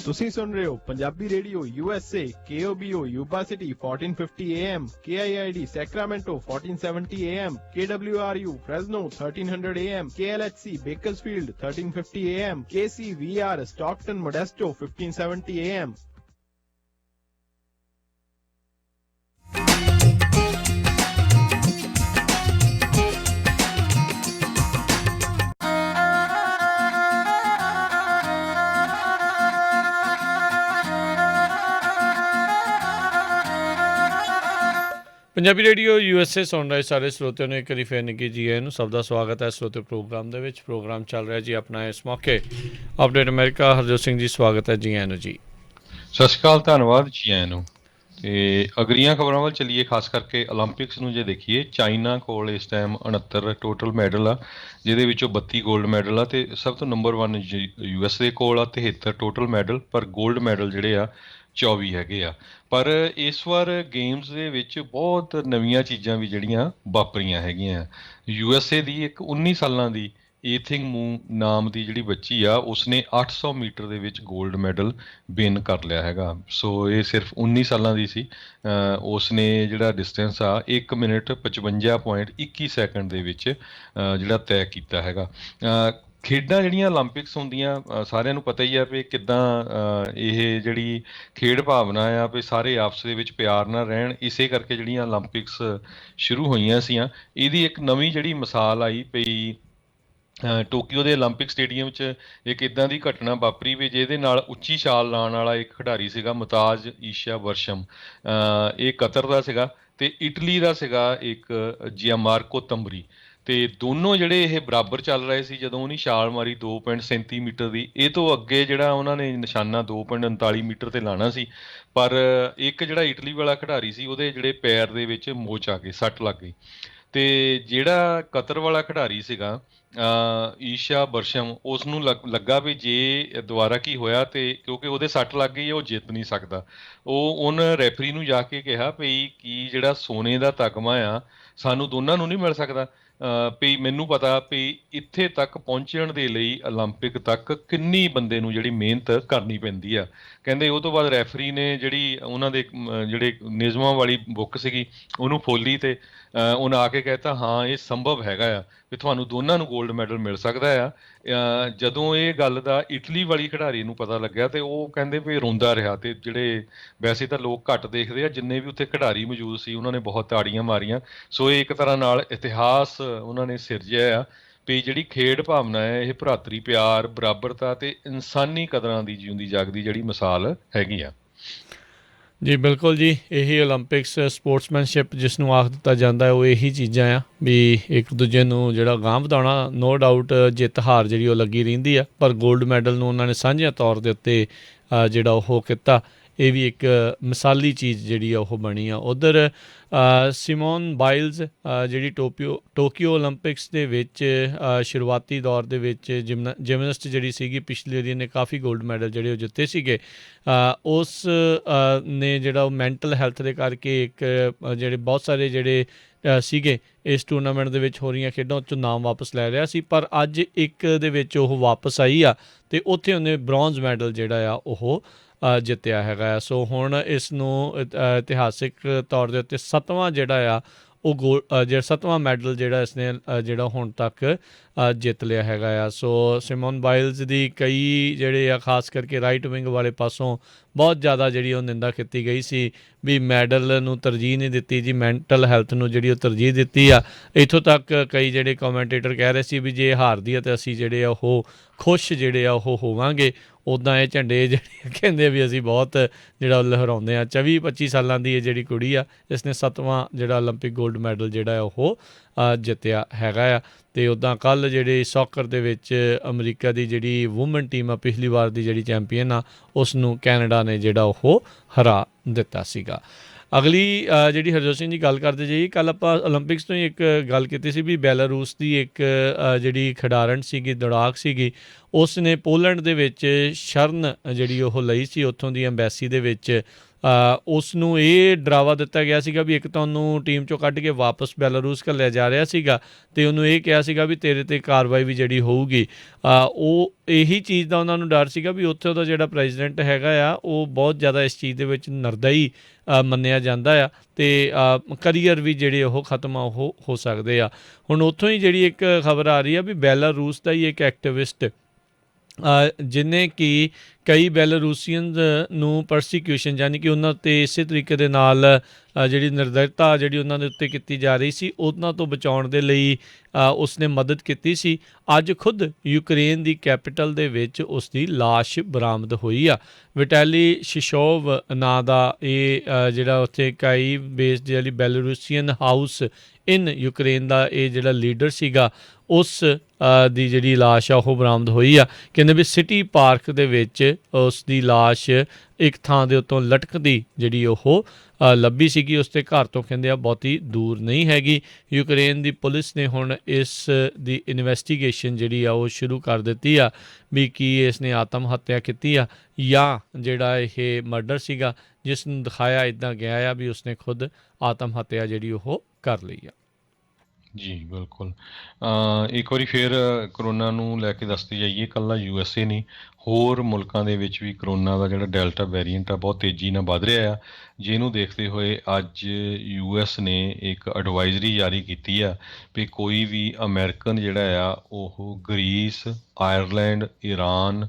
ਤੁਸੀਂ ਸੁਣ ਰਹੇ ਹੋ Punjabi radio USA KOBO Yuba city 1450 AM KIID Sacramento 1470 AM KWRU Fresno 1300 AM KLHC Bakersfield 1350 AM KCVR Stockton Modesto 1570 AM Punjabi radio USA ਸੁਣ ਰਹੇ ਸਾਰੇ ਸਰੋਤਿਆਂ ਨੂੰ ਇੱਕ ਵਾਰੀ ਫਿਰ ਨਿੱਘੀ ਜੀ ਆਇਆਂ ਨੂੰ। ਸਭ ਦਾ ਸਵਾਗਤ ਹੈ ਸਰੋਤੇ ਪ੍ਰੋਗਰਾਮ ਦੇ ਵਿੱਚ। ਪ੍ਰੋਗਰਾਮ ਚੱਲ ਰਿਹਾ ਜੀ ਆਪਣਾ ਇਸ ਮੌਕੇ ਅਪਡੇਟ ਅਮਰੀਕਾ। ਹਰਜੋਤ ਸਿੰਘ ਜੀ ਸਵਾਗਤ ਹੈ ਜੀ ਆਇਆਂ ਨੂੰ ਜੀ। ਸਤਿ ਸ਼੍ਰੀ ਅਕਾਲ, ਧੰਨਵਾਦ ਜੀ ਆਇਆਂ ਨੂੰ। ਤੇ ਅਗਲੀਆਂ ਖਬਰਾਂ ਵੱਲ ਚੱਲੀਏ। ਖਾਸ ਕਰਕੇ ਓਲੰਪਿਕਸ ਨੂੰ ਜੇ ਦੇਖੀਏ, ਚਾਈਨਾ ਕੋਲ ਇਸ ਟਾਈਮ 69 ਟੋਟਲ ਮੈਡਲ ਆ, ਜਿਹਦੇ ਵਿੱਚੋਂ 32 골ਡ ਮੈਡਲ ਆ, ਤੇ ਸਭ ਤੋਂ ਨੰਬਰ 1 USA ਦੇ ਕੋਲ ਆ 73 ਟੋਟਲ ਮੈਡਲ, ਪਰ 골ਡ ਮੈਡਲ ਜਿਹੜੇ ਆ 24 ਹੈਗੇ ਆ। ਪਰ ਇਸ ਵਾਰ ਗੇਮਸ ਦੇ ਵਿੱਚ ਬਹੁਤ ਨਵੀਆਂ ਚੀਜ਼ਾਂ ਵੀ ਜਿਹੜੀਆਂ ਵਾਪਰੀਆਂ ਹੈਗੀਆਂ। USA ਦੀ ਇੱਕ 19 ਸਾਲਾਂ ਦੀ ਏਥਿੰਗ ਮੂ ਨਾਮ ਦੀ ਜਿਹੜੀ ਬੱਚੀ ਆ, ਉਸਨੇ 800 ਮੀਟਰ ਦੇ ਵਿੱਚ 골ਡ ਮੈਡਲ ਵਿਨ ਕਰ ਲਿਆ ਹੈਗਾ। ਸੋ ਇਹ ਸਿਰਫ 19 ਸਾਲਾਂ ਦੀ ਸੀ। ਉਸਨੇ ਜਿਹੜਾ ਡਿਸਟੈਂਸ ਆ 1 ਮਿੰਟ 55.21 ਸੈਕਿੰਡ ਦੇ ਵਿੱਚ ਜਿਹੜਾ ਤੈਅ ਕੀਤਾ ਹੈਗਾ। ਖੇਡਾਂ ਜਿਹੜੀਆਂ ਓਲੰਪਿਕਸ ਹੁੰਦੀਆਂ, ਸਾਰਿਆਂ ਨੂੰ ਪਤਾ ਹੀ ਆ ਵੀ ਕਿੱਦਾਂ ਇਹ ਜਿਹੜੀ ਖੇਡ ਭਾਵਨਾ ਆ ਵੀ ਸਾਰੇ ਆਪਸ ਦੇ ਵਿੱਚ ਪਿਆਰ ਨਾਲ ਰਹਿਣ। ਇਸੇ ਕਰਕੇ ਜਿਹੜੀਆਂ ਓਲੰਪਿਕਸ ਸ਼ੁਰੂ ਹੋਈਆਂ ਸੀਆਂ, ਇਹਦੀ ਇੱਕ ਨਵੀਂ ਜਿਹੜੀ ਮਿਸਾਲ ਆਈ ਪਈ ਟੋਕੀਓ ਦੇ ਓਲੰਪਿਕ ਸਟੇਡੀਅਮ 'ਚ ਇੱਕ ਇੱਦਾਂ ਦੀ ਘਟਨਾ ਵਾਪਰੀ ਵੀ ਜਿਹਦੇ ਨਾਲ ਉੱਚੀ ਛਾਲ ਲਾਉਣ ਵਾਲਾ ਇੱਕ ਖਿਡਾਰੀ ਸੀਗਾ, ਮੁਤਾਜ ਈਸ਼ਾ ਵਰਸ਼ਮ। ਇਹ ਕਤਰ ਦਾ ਸੀਗਾ ਤੇ ਇਟਲੀ ਦਾ ਸੀਗਾ ਇੱਕ ਜਿਆਮਾਰਕੋ ਤੰਬਰੀ। ਤੇ ਦੋਨੋਂ ਜਿਹੜੇ ਇਹ ਬਰਾਬਰ ਚੱਲ ਰਹੇ ਸੀ ਜਦੋਂ ਉਹਨੇ ਛਾਲ ਮਾਰੀ 2.37 ਮੀਟਰ ਦੀ। ਇਹ ਤੋਂ ਅੱਗੇ ਜਿਹੜਾ ਉਹਨਾਂ ਨੇ ਨਿਸ਼ਾਨਾ 2.39 ਮੀਟਰ ਤੇ ਲਾਣਾ ਸੀ, ਪਰ ਇੱਕ ਜਿਹੜਾ ਇਟਲੀ ਵਾਲਾ ਖਿਡਾਰੀ ਸੀ ਉਹਦੇ ਜਿਹੜੇ ਪੈਰ ਦੇ ਵਿੱਚ ਮੋਚ ਆ ਗਈ, ਸੱਟ ਲੱਗ ਗਈ। ਤੇ ਜਿਹੜਾ ਕਤਰ ਵਾਲਾ ਖਿਡਾਰੀ ਸੀਗਾ ਈਸ਼ਾ ਵਰਸ਼ਮ, ਉਸ ਨੂੰ ਲੱਗਾ ਵੀ ਜੇ ਦੁਬਾਰਾ ਕੀ ਹੋਇਆ, ਤੇ ਕਿਉਂਕਿ ਉਹਦੇ ਸੱਟ ਲੱਗ ਗਈ ਉਹ ਜਿੱਤ ਨਹੀਂ ਸਕਦਾ। ਉਹਨੇ ਰੈਫਰੀ ਨੂੰ ਜਾ ਕੇ ਕਿਹਾ ਵੀ ਕੀ ਜਿਹੜਾ ਸੋਨੇ ਦਾ ਤਗਮਾ ਆ ਸਾਨੂੰ ਦੋਨਾਂ ਨੂੰ ਨਹੀਂ ਮਿਲ ਸਕਦਾ। ਵੀ ਮੈਨੂੰ ਪਤਾ ਵੀ ਇੱਥੇ ਤੱਕ ਪਹੁੰਚਣ ਦੇ ਲਈ ਓਲੰਪਿਕ ਤੱਕ ਕਿੰਨੀ ਬੰਦੇ ਨੂੰ ਜਿਹੜੀ ਮਿਹਨਤ ਕਰਨੀ ਪੈਂਦੀ ਆ। ਕਹਿੰਦੇ ਉਹ ਤੋਂ ਬਾਅਦ ਰੈਫਰੀ ਨੇ ਜਿਹੜੀ ਉਹਨਾਂ ਦੇ ਜਿਹੜੇ ਨਿਯਮਾਂ ਵਾਲੀ ਬੁੱਕ ਸੀਗੀ ਉਹਨੂੰ ਫੋਲੀ ਤੇ ਉਹਨੇ ਆ ਕੇ ਕਹਿਤਾ ਹਾਂ ਇਹ ਸੰਭਵ ਹੈਗਾ ਆ ਵੀ ਤੁਹਾਨੂੰ ਦੋਨਾਂ ਨੂੰ 골ਡ ਮੈਡਲ ਮਿਲ ਸਕਦਾ ਆ। ਜਦੋਂ ਇਹ ਗੱਲ ਦਾ ਇਟਲੀ ਵਾਲੀ ਖਿਡਾਰੀ ਨੂੰ ਪਤਾ ਲੱਗਿਆ ਤੇ ਉਹ ਕਹਿੰਦੇ ਵੀ ਰੋਂਦਾ ਰਿਹਾ। ਤੇ ਜਿਹੜੇ ਵੈਸੇ ਤਾਂ ਲੋਕ ਘੱਟ ਦੇਖਦੇ ਆ, ਜਿੰਨੇ ਵੀ ਉੱਥੇ ਖਿਡਾਰੀ ਮੌਜੂਦ ਸੀ ਉਹਨਾਂ ਨੇ ਬਹੁਤ ਤਾੜੀਆਂ ਮਾਰੀਆਂ। ਸੋ ਇਹ ਇੱਕ ਤਰ੍ਹਾਂ ਨਾਲ ਇਤਿਹਾਸ ਉਹਨਾਂ ਨੇ ਸਿਰਜਿਆ ਆ ਵੀ ਜਿਹੜੀ ਖੇਡ ਭਾਵਨਾ ਹੈ ਇਹ ਭਰਾਤਰੀ ਪਿਆਰ, ਬਰਾਬਰਤਾ ਤੇ ਇਨਸਾਨੀ ਕਦਰਾਂ ਦੀ ਜਿਉਂਦੀ ਜਾਗਦੀ ਜਿਹੜੀ ਮਿਸਾਲ ਹੈਗੀ ਆ। ਜੀ ਬਿਲਕੁਲ ਜੀ, ਇਹੀ ਓਲੰਪਿਕਸ ਸਪੋਰਟਸਮੈਨਸ਼ਿਪ ਜਿਸ ਨੂੰ ਆਖ ਦਿੱਤਾ ਜਾਂਦਾ ਹੈ, ਉਹ ਇਹੀ ਚੀਜ਼ਾਂ ਆ ਵੀ ਇੱਕ ਦੂਜੇ ਨੂੰ ਜਿਹੜਾ ਅਗਾਂਹ ਵਧਾਉਣਾ। ਨੋ ਡਾਊਟ ਜਿੱਤ ਹਾਰ ਜਿਹੜੀ ਉਹ ਲੱਗੀ ਰਹਿੰਦੀ ਆ, ਪਰ 골ਡ ਮੈਡਲ ਨੂੰ ਉਹਨਾਂ ਨੇ ਸਾਂਝਿਆਂ ਤੌਰ ਦੇ ਉੱਤੇ ਜਿਹੜਾ ਉਹ ਕੀਤਾ। ਇਹ ਵੀ ਇੱਕ ਮਿਸਾਲੀ ਚੀਜ਼ ਜਿਹੜੀ ਆ ਉਹ ਬਣੀ ਆ। ਉੱਧਰ ਸਿਮੋਨ ਬਾਈਲਜ਼ ਜਿਹੜੀ ਟੋਕੀਓ ਓਲੰਪਿਕਸ ਦੇ ਵਿੱਚ ਸ਼ੁਰੂਆਤੀ ਦੌਰ ਦੇ ਵਿੱਚ ਜਿਮਨਸਟ ਜਿਹੜੀ ਸੀਗੀ, ਪਿਛਲੇ ਵਾਰੀ ਨੇ ਕਾਫੀ 골ਡ ਮੈਡਲ ਜਿਹੜੇ ਉਹ ਜਿੱਤੇ ਸੀਗੇ। ਉਸ ਨੇ ਜਿਹੜਾ ਉਹ ਮੈਂਟਲ ਹੈਲਥ ਦੇ ਕਰਕੇ ਇੱਕ ਜਿਹੜੇ ਬਹੁਤ ਸਾਰੇ ਜਿਹੜੇ ਸੀਗੇ ਇਸ ਟੂਰਨਾਮੈਂਟ ਦੇ ਵਿੱਚ ਹੋ ਰਹੀਆਂ ਖੇਡਾਂ 'ਚੋਂ ਨਾਮ ਵਾਪਸ ਲੈ ਰਿਹਾ ਸੀ, ਪਰ ਅੱਜ ਇੱਕ ਦੇ ਵਿੱਚ ਉਹ ਵਾਪਸ ਆਈ ਆ ਅਤੇ ਉੱਥੇ ਉਹਨੇ ਬ੍ਰੌਂਜ਼ ਮੈਡਲ ਜਿਹੜਾ ਆ ਉਹ ਜਿੱਤਿਆ ਹੈਗਾ। ਸੋ ਹੁਣ ਇਸ ਨੂੰ ਇਤਿਹਾਸਿਕ ਤੌਰ ਦੇ ਉੱਤੇ 7ਵਾਂ ਜਿਹੜਾ ਆ ਉਹ ਜਿਹੜਾ 7ਵਾਂ ਮੈਡਲ ਜਿਹੜਾ ਇਸਨੇ ਜਿਹੜਾ ਹੁਣ ਤੱਕ ਜਿੱਤ ਲਿਆ ਹੈਗਾ ਆ। ਸੋ ਸਿਮੋਨ ਬਾਈਲਜ਼ ਦੀ ਕਈ ਜਿਹੜੇ ਆ ਖਾਸ ਕਰਕੇ ਰਾਈਟ ਵਿੰਗ ਵਾਲੇ ਪਾਸੋਂ ਬਹੁਤ ਜ਼ਿਆਦਾ ਜਿਹੜੀ ਉਹ ਨਿੰਦਾ ਕੀਤੀ ਗਈ ਸੀ ਵੀ ਮੈਡਲ ਨੂੰ ਤਰਜੀਹ ਨਹੀਂ ਦਿੱਤੀ ਜੀ, ਮੈਂਟਲ ਹੈਲਥ ਨੂੰ ਜਿਹੜੀ ਉਹ ਤਰਜੀਹ ਦਿੱਤੀ ਆ। ਇੱਥੋਂ ਤੱਕ ਕਈ ਜਿਹੜੇ ਕਮੈਂਟੇਟਰ ਕਹਿ ਰਹੇ ਸੀ ਵੀ ਜੇ ਹਾਰਦੀ ਆ ਤਾਂ ਅਸੀਂ ਜਿਹੜੇ ਆ ਉਹ ਖੁਸ਼ ਜਿਹੜੇ ਆ ਉਹ ਹੋਵਾਂਗੇ। ਉੱਦਾਂ ਇਹ ਝੰਡੇ ਜਿਹੜੇ ਕਹਿੰਦੇ ਵੀ ਅਸੀਂ ਬਹੁਤ ਜਿਹੜਾ ਉਹ ਲਹਿਰਾਉਂਦੇ ਹਾਂ। 24-25 ਸਾਲਾਂ ਦੀ ਇਹ ਜਿਹੜੀ ਕੁੜੀ ਆ, ਇਸਨੇ 7ਵਾਂ ਜਿਹੜਾ ਓਲੰਪਿਕ 골ਡ ਮੈਡਲ ਜਿਹੜਾ ਉਹ ਜਿੱਤਿਆ ਹੈਗਾ ਆ। ਅਤੇ ਉੱਦਾਂ ਕੱਲ੍ਹ ਜਿਹੜੇ ਸੌਕਰ ਦੇ ਵਿੱਚ ਅਮਰੀਕਾ ਦੀ ਜਿਹੜੀ ਵੂਮਨ ਟੀਮ ਆ, ਪਿਛਲੀ ਵਾਰ ਦੀ ਜਿਹੜੀ ਚੈਂਪੀਅਨ ਆ, ਉਸ ਨੂੰ ਕੈਨੇਡਾ ਨੇ ਜਿਹੜਾ ਉਹ ਹਰਾ ਦਿੱਤਾ ਸੀਗਾ। ਅਗਲੀ ਜਿਹੜੀ ਹਰਜੋਤ ਸਿੰਘ ਜੀ ਗੱਲ ਕਰਦੇ ਜਾਈਏ, ਕੱਲ੍ਹ ਆਪਾਂ ਓਲੰਪਿਕਸ ਤੋਂ ਹੀ ਇੱਕ ਗੱਲ ਕੀਤੀ ਸੀ ਵੀ ਬੈਲਾਰੂਸ ਦੀ ਇੱਕ ਜਿਹੜੀ ਖਿਡਾਰਨ ਸੀਗੀ, ਦੌੜਾਕ ਸੀਗੀ, ਉਸ ਨੇ ਪੋਲੈਂਡ ਦੇ ਵਿੱਚ ਸ਼ਰਨ ਜਿਹੜੀ ਉਹ ਲਈ ਸੀ ਉੱਥੋਂ ਦੀ ਅੰਬੈਸੀ ਦੇ ਵਿੱਚ ਉਸ ਨੂੰ ਇਹ ਡਰਾਵਾ ਦਿੱਤਾ ਗਿਆ ਸੀਗਾ ਵੀ ਇੱਕ ਤਾਂ ਉਹਨੂੰ ਟੀਮ 'ਚੋਂ ਕੱਢ ਕੇ ਵਾਪਸ ਬੈਲਾਰੂਸ ਘੱਲਿਆ ਜਾ ਰਿਹਾ ਸੀਗਾ ਅਤੇ ਉਹਨੂੰ ਇਹ ਕਿਹਾ ਸੀਗਾ ਵੀ ਤੇਰੇ 'ਤੇ ਕਾਰਵਾਈ ਵੀ ਜਿਹੜੀ ਹੋਊਗੀ। ਉਹ ਇਹੀ ਚੀਜ਼ ਦਾ ਉਹਨਾਂ ਨੂੰ ਡਰ ਸੀਗਾ ਵੀ ਉੱਥੇ ਉਹਦਾ ਜਿਹੜਾ ਪ੍ਰੈਜ਼ੀਡੈਂਟ ਹੈਗਾ ਆ ਉਹ ਬਹੁਤ ਜ਼ਿਆਦਾ ਇਸ ਚੀਜ਼ ਦੇ ਵਿੱਚ ਨਿਰਦਈ ਮੰਨਿਆ ਜਾਂਦਾ ਆ ਅਤੇ ਕਰੀਅਰ ਵੀ ਜਿਹੜੇ ਉਹ ਖਤਮ ਉਹ ਹੋ ਸਕਦੇ ਆ। ਹੁਣ ਉੱਥੋਂ ਹੀ ਜਿਹੜੀ ਇੱਕ ਖਬਰ ਆ ਰਹੀ ਆ ਵੀ ਬੈਲਾਰੂਸ ਦਾ ਹੀ ਇੱਕ ਐਕਟਿਵਿਸਟ ਜਿਹਨੇ ਕਿ ਕਈ ਬੈਲਾਰੂਸੀਅਨਜ਼ ਨੂੰ ਪਰਸੀਕਿਊਸ਼ਨ ਯਾਨੀ ਕਿ ਉਹਨਾਂ 'ਤੇ ਇਸੇ ਤਰੀਕੇ ਦੇ ਨਾਲ ਜਿਹੜੀ ਨਿਰਦਇਤਾ ਜਿਹੜੀ ਉਹਨਾਂ ਦੇ ਉੱਤੇ ਕੀਤੀ ਜਾ ਰਹੀ ਸੀ ਉਹਨਾਂ ਤੋਂ ਬਚਾਉਣ ਦੇ ਲਈ ਉਸਨੇ ਮਦਦ ਕੀਤੀ ਸੀ। ਅੱਜ ਖੁਦ ਯੂਕਰੇਨ ਦੀ ਕੈਪੀਟਲ ਦੇ ਵਿੱਚ ਉਸ ਦੀ ਲਾਸ਼ ਬਰਾਮਦ ਹੋਈ ਆ। ਵਿਟੈਲੀ ਸ਼ਿਸ਼ੋਵ ਨਾਂ ਦਾ ਇਹ ਜਿਹੜਾ ਉੱਥੇ ਕਾਈ ਬੇਸਡ ਜਿਹੜੀ ਬੈਲਾਰੂਸੀਅਨ ਹਾਊਸ ਇਨ ਯੂਕਰੇਨ ਦਾ ਇਹ ਜਿਹੜਾ ਲੀਡਰ ਸੀਗਾ ਉਸ ਦੀ ਜਿਹੜੀ ਲਾਸ਼ ਆ ਉਹ ਬਰਾਮਦ ਹੋਈ ਆ। ਕਹਿੰਦੇ ਵੀ ਸਿਟੀ ਪਾਰਕ ਦੇ ਵਿੱਚ ਉਸ ਦੀ ਲਾਸ਼ ਇੱਕ ਥਾਂ ਦੇ ਉੱਤੋਂ ਲਟਕਦੀ ਜਿਹੜੀ ਉਹ ਲੱਭੀ ਸੀਗੀ। ਉਸ ਦੇ ਘਰ ਤੋਂ ਕਹਿੰਦੇ ਆ ਬਹੁਤੀ ਦੂਰ ਨਹੀਂ ਹੈਗੀ। ਯੂਕਰੇਨ ਦੀ ਪੁਲਿਸ ਨੇ ਹੁਣ ਇਸ ਦੀ ਇਨਵੈਸਟੀਗੇਸ਼ਨ ਜਿਹੜੀ ਆ ਉਹ ਸ਼ੁਰੂ ਕਰ ਦਿੱਤੀ ਆ ਵੀ ਕੀ ਇਸ ਨੇ ਆਤਮ ਹੱਤਿਆ ਕੀਤੀ ਆ ਜਾਂ ਜਿਹੜਾ ਇਹ ਮਰਡਰ ਸੀਗਾ ਜਿਸ ਨੂੰ ਦਿਖਾਇਆ ਇੱਦਾਂ ਗਿਆ ਆ ਵੀ ਉਸਨੇ ਖੁਦ ਆਤਮ ਹੱਤਿਆ ਜਿਹੜੀ ਉਹ ਕਰ ਲਈ ਆ। ਜੀ ਬਿਲਕੁਲ। ਇੱਕ ਵਾਰੀ ਫਿਰ ਕਰੋਨਾ ਨੂੰ ਲੈ ਕੇ ਦੱਸਦੇ ਜਾਈਏ, ਇਕੱਲਾ USA ਨਹੀਂ ਹੋਰ ਮੁਲਕਾਂ ਦੇ ਵਿੱਚ ਵੀ ਕਰੋਨਾ ਦਾ ਜਿਹੜਾ ਡੈਲਟਾ ਵੇਰੀਐਂਟ ਆ ਬਹੁਤ ਤੇਜ਼ੀ ਨਾਲ ਵੱਧ ਰਿਹਾ ਆ। ਜਿਹਨੂੰ ਦੇਖਦੇ ਹੋਏ ਅੱਜ US ਨੇ ਇੱਕ ਐਡਵਾਈਜ਼ਰੀ ਜਾਰੀ ਕੀਤੀ ਆ ਵੀ ਕੋਈ ਵੀ ਅਮਰੀਕਨ ਜਿਹੜਾ ਆ ਉਹ grease, Ireland, Iran,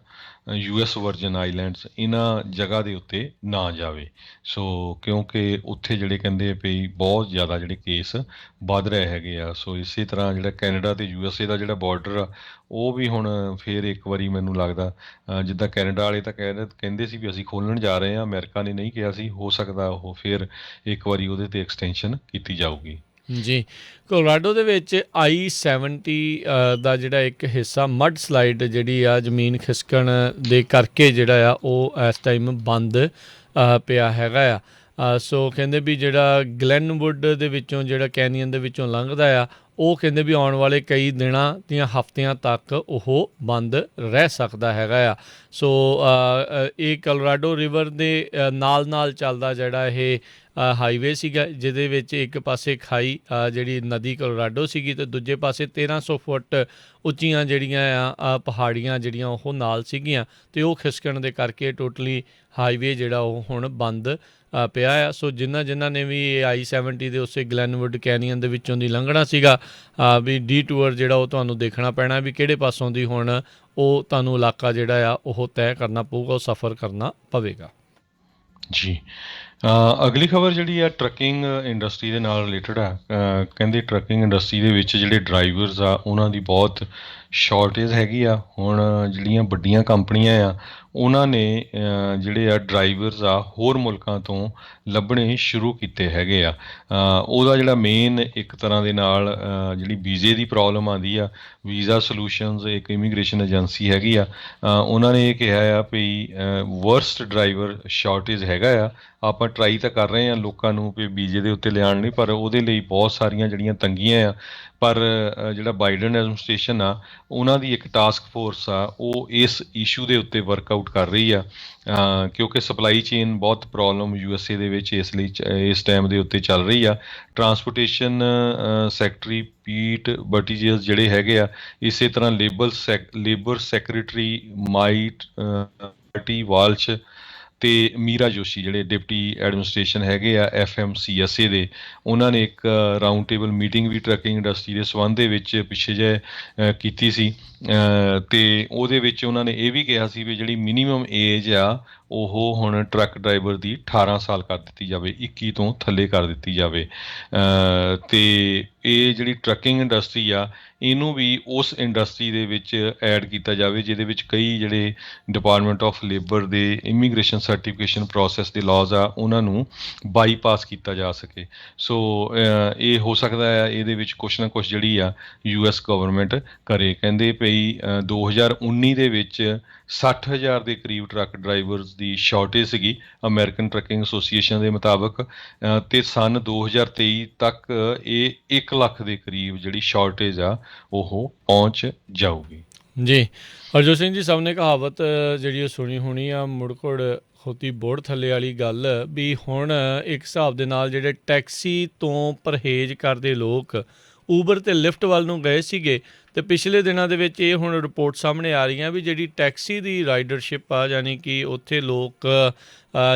US version islands ਇਹਨਾਂ ਜਗ੍ਹਾ ਦੇ ਉੱਤੇ ਨਾ ਜਾਵੇ। ਸੋ ਕਿਉਂਕਿ ਉੱਥੇ ਜਿਹੜੇ ਕਹਿੰਦੇ ਵੀ ਬਹੁਤ ਜ਼ਿਆਦਾ ਜਿਹੜੇ ਕੇਸ ਵੱਧ ਰਹੇ ਹੈਗੇ ਆ। ਸੋ ਇਸੇ ਤਰ੍ਹਾਂ ਜਿਹੜਾ ਕੈਨੇਡਾ ਤੇ USA ਦਾ ਜਿਹੜਾ ਬਾਰਡਰ ਆ ਉਹ ਵੀ ਹੁਣ ਫਿਰ ਇੱਕ ਵਾਰੀ ਮੈਨੂੰ ਲੱਗਦਾ ਜਿੱਦਾਂ ਕੈਨੇਡਾ ਵਾਲੇ ਤਾਂ ਕਹਿੰਦੇ ਸੀ ਵੀ ਅਸੀਂ ਖੋਲ੍ਹਣ ਜਾ ਰਹੇ ਹਾਂ, ਅਮਰੀਕਾ ਨੇ ਨਹੀਂ ਕਿਹਾ ਸੀ, ਹੋ ਸਕਦਾ ਉਹ ਫਿਰ ਇੱਕ ਵਾਰੀ ਉਹਦੇ 'ਤੇ ਐਕਸਟੈਂਸ਼ਨ ਕੀਤੀ ਜਾਊਗੀ। ਜੀ ਕੋਲੋਰਾਡੋ ਦੇ ਵਿੱਚ I-70 ਦਾ ਜਿਹੜਾ ਇੱਕ ਹਿੱਸਾ ਮੱਡ ਸਲਾਈਡ ਜਿਹੜੀ ਆ ਜ਼ਮੀਨ ਖਿਸਕਣ ਦੇ ਕਰਕੇ ਜਿਹੜਾ ਆ ਉਹ ਇਸ ਟਾਈਮ ਬੰਦ ਪਿਆ ਹੈਗਾ ਆ। ਸੋ ਕਹਿੰਦੇ ਵੀ ਜਿਹੜਾ ਗਲੈਨਵੁੱਡ ਦੇ ਵਿੱਚੋਂ ਜਿਹੜਾ ਕੈਨੀਅਨ ਦੇ ਵਿੱਚੋਂ ਲੰਘਦਾ ਆ ਉਹ ਕਹਿੰਦੇ ਵੀ ਆਉਣ ਵਾਲੇ ਕਈ ਦਿਨਾਂ ਦੀਆਂ ਹਫ਼ਤਿਆਂ ਤੱਕ ਉਹ ਬੰਦ ਰਹਿ ਸਕਦਾ ਹੈਗਾ ਆ। ਸੋ ਇਹ ਕੋਲੋਰਾਡੋ ਰਿਵਰ ਦੇ ਨਾਲ ਚੱਲਦਾ ਜਿਹੜਾ ਇਹ ਹਾਈਵੇ ਸੀਗਾ ਜਿਹਦੇ ਵਿੱਚ ਇੱਕ ਪਾਸੇ ਖਾਈ ਜਿਹੜੀ ਨਦੀ ਕੋਲੋਰਾਡੋ ਸੀਗੀ ਅਤੇ ਦੂਜੇ ਪਾਸੇ 1300 ਫੁੱਟ ਉੱਚੀਆਂ ਜਿਹੜੀਆਂ ਆ ਪਹਾੜੀਆਂ ਜਿਹੜੀਆਂ ਉਹ ਨਾਲ ਸੀਗੀਆਂ ਅਤੇ ਉਹ ਖਿਸਕਣ ਦੇ ਕਰਕੇ ਟੋਟਲੀ ਹਾਈਵੇ ਜਿਹੜਾ ਉਹ ਹੁਣ ਬੰਦ ਪਿਆ ਆ। ਸੋ ਜਿਨ੍ਹਾਂ ਨੇ ਵੀ ਇਹ I-70 ਦੇ ਉਸੇ ਗਲੈਨਵੁੱਡ ਕੈਨੀਅਨ ਦੇ ਵਿੱਚੋਂ ਦੀ ਲੰਘਣਾ ਸੀਗਾ ਵੀ ਡੀਟੂਅਰ ਜਿਹੜਾ ਉਹ ਤੁਹਾਨੂੰ ਦੇਖਣਾ ਪੈਣਾ ਵੀ ਕਿਹੜੇ ਪਾਸੋਂ ਦੀ ਹੁਣ ਉਹ ਤੁਹਾਨੂੰ ਇਲਾਕਾ ਜਿਹੜਾ ਆ ਉਹ ਤੈਅ ਕਰਨਾ ਪਊਗਾ, ਉਹ ਸਫ਼ਰ ਕਰਨਾ ਪਵੇਗਾ। ਜੀ ਅਗਲੀ ਖਬਰ ਜਿਹੜੀ ਆ ਟਰੱਕਿੰਗ ਇੰਡਸਟਰੀ ਦੇ ਨਾਲ ਰਿਲੇਟਡ ਆ। ਕਹਿੰਦੇ ਟਰੱਕਿੰਗ ਇੰਡਸਟਰੀ ਦੇ ਵਿੱਚ ਜਿਹੜੇ ਡਰਾਈਵਰਸ ਆ ਉਹਨਾਂ ਦੀ ਬਹੁਤ ਸ਼ਾਰਟੇਜ ਹੈਗੀ ਆ। ਹੁਣ ਜਿਹੜੀਆਂ ਵੱਡੀਆਂ ਕੰਪਨੀਆਂ ਆ ਉਹਨਾਂ ਨੇ ਜਿਹੜੇ ਆ ਡਰਾਈਵਰਸ ਆ ਹੋਰ ਮੁਲਕਾਂ ਤੋਂ ਲੱਭਣੇ ਸ਼ੁਰੂ ਕੀਤੇ ਹੈਗੇ ਆ। ਉਹਦਾ ਜਿਹੜਾ ਮੇਨ ਇੱਕ ਤਰ੍ਹਾਂ ਦੇ ਨਾਲ ਜਿਹੜੀ ਵੀਜ਼ੇ ਦੀ ਪ੍ਰੋਬਲਮ ਆਉਂਦੀ ਆ, ਵੀਜ਼ਾ ਸੋਲੂਸ਼ਨਜ਼ ਇੱਕ ਇਮੀਗ੍ਰੇਸ਼ਨ ਏਜੰਸੀ ਹੈਗੀ ਆ, ਉਹਨਾਂ ਨੇ ਇਹ ਕਿਹਾ ਆ ਵੀ ਵਰਸਟ ਡਰਾਈਵਰ ਸ਼ਾਰਟੇਜ ਹੈਗਾ ਆ। ਆਪਾਂ ਟਰਾਈ ਤਾਂ ਕਰ ਰਹੇ ਹਾਂ ਲੋਕਾਂ ਨੂੰ ਵੀ ਵੀਜ਼ੇ ਦੇ ਉੱਤੇ ਲਿਆਉਣ ਲਈ, ਪਰ ਉਹਦੇ ਲਈ ਬਹੁਤ ਸਾਰੀਆਂ ਜਿਹੜੀਆਂ ਤੰਗੀਆਂ ਆ। ਪਰ ਜਿਹੜਾ ਬਾਈਡਨ ਐਡਮਿਨਿਸਟ੍ਰੇਸ਼ਨ ਆ ਉਹਨਾਂ ਦੀ ਇੱਕ ਟਾਸਕ ਫੋਰਸ ਆ ਉਹ ਇਸ ਇਸ਼ੂ ਦੇ ਉੱਤੇ ਵਰਕਆਊਟ ਕਰ ਰਹੀ ਆ ਕਿਉਂਕਿ ਸਪਲਾਈ ਚੇਨ ਬਹੁਤ ਪ੍ਰੋਬਲਮ USA ਦੇ ਵਿੱਚ ਇਸ ਲਈ ਇਸ ਟਾਈਮ ਦੇ ਉੱਤੇ ਚੱਲ ਰਹੀ ਆ। ਟਰਾਂਸਪੋਰਟੇਸ਼ਨ ਸੈਕਟਰੀ ਪੀਟ ਬਟੀਜੀਅਸ ਜਿਹੜੇ ਹੈਗੇ ਆ, ਇਸੇ ਤਰ੍ਹਾਂ ਲੇਬਰ ਸੈਕਟਰੀ ਮਾਈਟ ਵਾਲਚ ਅਤੇ ਮੀਰਾ ਜੋਸ਼ੀ ਜਿਹੜੇ ਡਿਪਟੀ ਐਡਮਿਨਿਸਟ੍ਰੇਸ਼ਨ ਹੈਗੇ ਆ FMCSA ਦੇ, ਉਹਨਾਂ ਨੇ ਇੱਕ ਰਾਊਂਡ ਟੇਬਲ ਮੀਟਿੰਗ ਵੀ ਟਰੱਕਿੰਗ ਇੰਡਸਟਰੀ ਦੇ ਸੰਬੰਧ ਦੇ ਵਿੱਚ ਪਿੱਛੇ ਜਿਹੇ ਕੀਤੀ ਸੀ ਅਤੇ ਉਹਦੇ ਵਿੱਚ ਉਹਨਾਂ ਨੇ ਇਹ ਵੀ ਕਿਹਾ ਸੀ ਵੀ ਜਿਹੜੀ ਮਿਨੀਮਮ ਏਜ ਆ ਉਹ ਹੁਣ ਟਰੱਕ ਡਰਾਈਵਰ ਦੀ 18 ਸਾਲ ਕਰ ਦਿੱਤੀ ਜਾਵੇ, 21 ਤੋਂ ਥੱਲੇ ਕਰ ਦਿੱਤੀ ਜਾਵੇ। ਅਤੇ ਇਹ ਜਿਹੜੀ ਟਰੱਕਿੰਗ ਇੰਡਸਟਰੀ ਆ ਇਹਨੂੰ ਵੀ ਉਸ ਇੰਡਸਟਰੀ ਦੇ ਵਿੱਚ ਐਡ ਕੀਤਾ ਜਾਵੇ ਜਿਹਦੇ ਵਿੱਚ ਕਈ ਜਿਹੜੇ ਡਿਪਾਰਟਮੈਂਟ ਆਫ ਲੇਬਰ ਦੇ ਇਮੀਗ੍ਰੇਸ਼ਨ ਸਰਟੀਫਿਕੇਸ਼ਨ ਪ੍ਰੋਸੈਸ ਦੇ ਲਾਜ਼ ਆ ਉਹਨਾਂ ਨੂੰ ਬਾਈਪਾਸ ਕੀਤਾ ਜਾ ਸਕੇ। ਸੋ ਇਹ ਹੋ ਸਕਦਾ ਹੈ ਇਹਦੇ ਵਿੱਚ ਕੁਛ ਨਾ ਕੁਛ ਜਿਹੜੀ ਆ US ਗਵਰਨਮੈਂਟ ਕਰੇ। ਕਹਿੰਦੇ ਪਈ 2019 ਦੇ ਵਿੱਚ 60,000 ਦੇ ਕਰੀਬ ਟਰੱਕ ਡਰਾਈਵਰਸ ਦੀ ਸ਼ਾਰਟੇਜ ਸੀਗੀ ਅਮਰੀਕਨ ਟਰੱਕਿੰਗ ਐਸੋਸੀਏਸ਼ਨ ਦੇ ਮੁਤਾਬਕ, ਅਤੇ ਸੰਨ 2023 ਤੱਕ ਇਹ 1 ਲੱਖ ਦੇ ਕਰੀਬ ਜਿਹੜੀ ਸ਼ਾਰਟੇਜ ਆ ਉਹ ਪਹੁੰਚ ਜਾਊਗੀ। ਜੀ ਹਰਜੋਤ ਸਿੰਘ ਜੀ, ਸਭ ਨੇ ਕਹਾਵਤ ਜਿਹੜੀ ਉਹ ਸੁਣੀ ਹੋਣੀ ਆ, ਮੁੜਕੁੜ ਖੋਤੀ ਬੋੜ ਥੱਲੇ ਵਾਲੀ ਗੱਲ ਵੀ ਹੁਣ ਇੱਕ ਹਿਸਾਬ ਦੇ ਨਾਲ ਜਿਹੜੇ ਟੈਕਸੀ ਤੋਂ ਪਰਹੇਜ਼ ਕਰਦੇ ਲੋਕ ਊਬਰ ਤੇ ਲਿਫਟ ਵੱਲ ਨੂੰ ਗਏ ਸੀਗੇ, ਤੇ ਪਿਛਲੇ ਦਿਨਾਂ ਦੇ ਵਿੱਚ ਇਹ ਹੁਣ ਰਿਪੋਰਟ ਸਾਹਮਣੇ ਆ ਰਹੀਆਂ ਵੀ ਜਿਹੜੀ ਟੈਕਸੀ ਦੀ ਰਾਈਡਰਸ਼ਿਪ ਆ, ਯਾਨੀ ਕਿ ਉੱਥੇ ਲੋਕ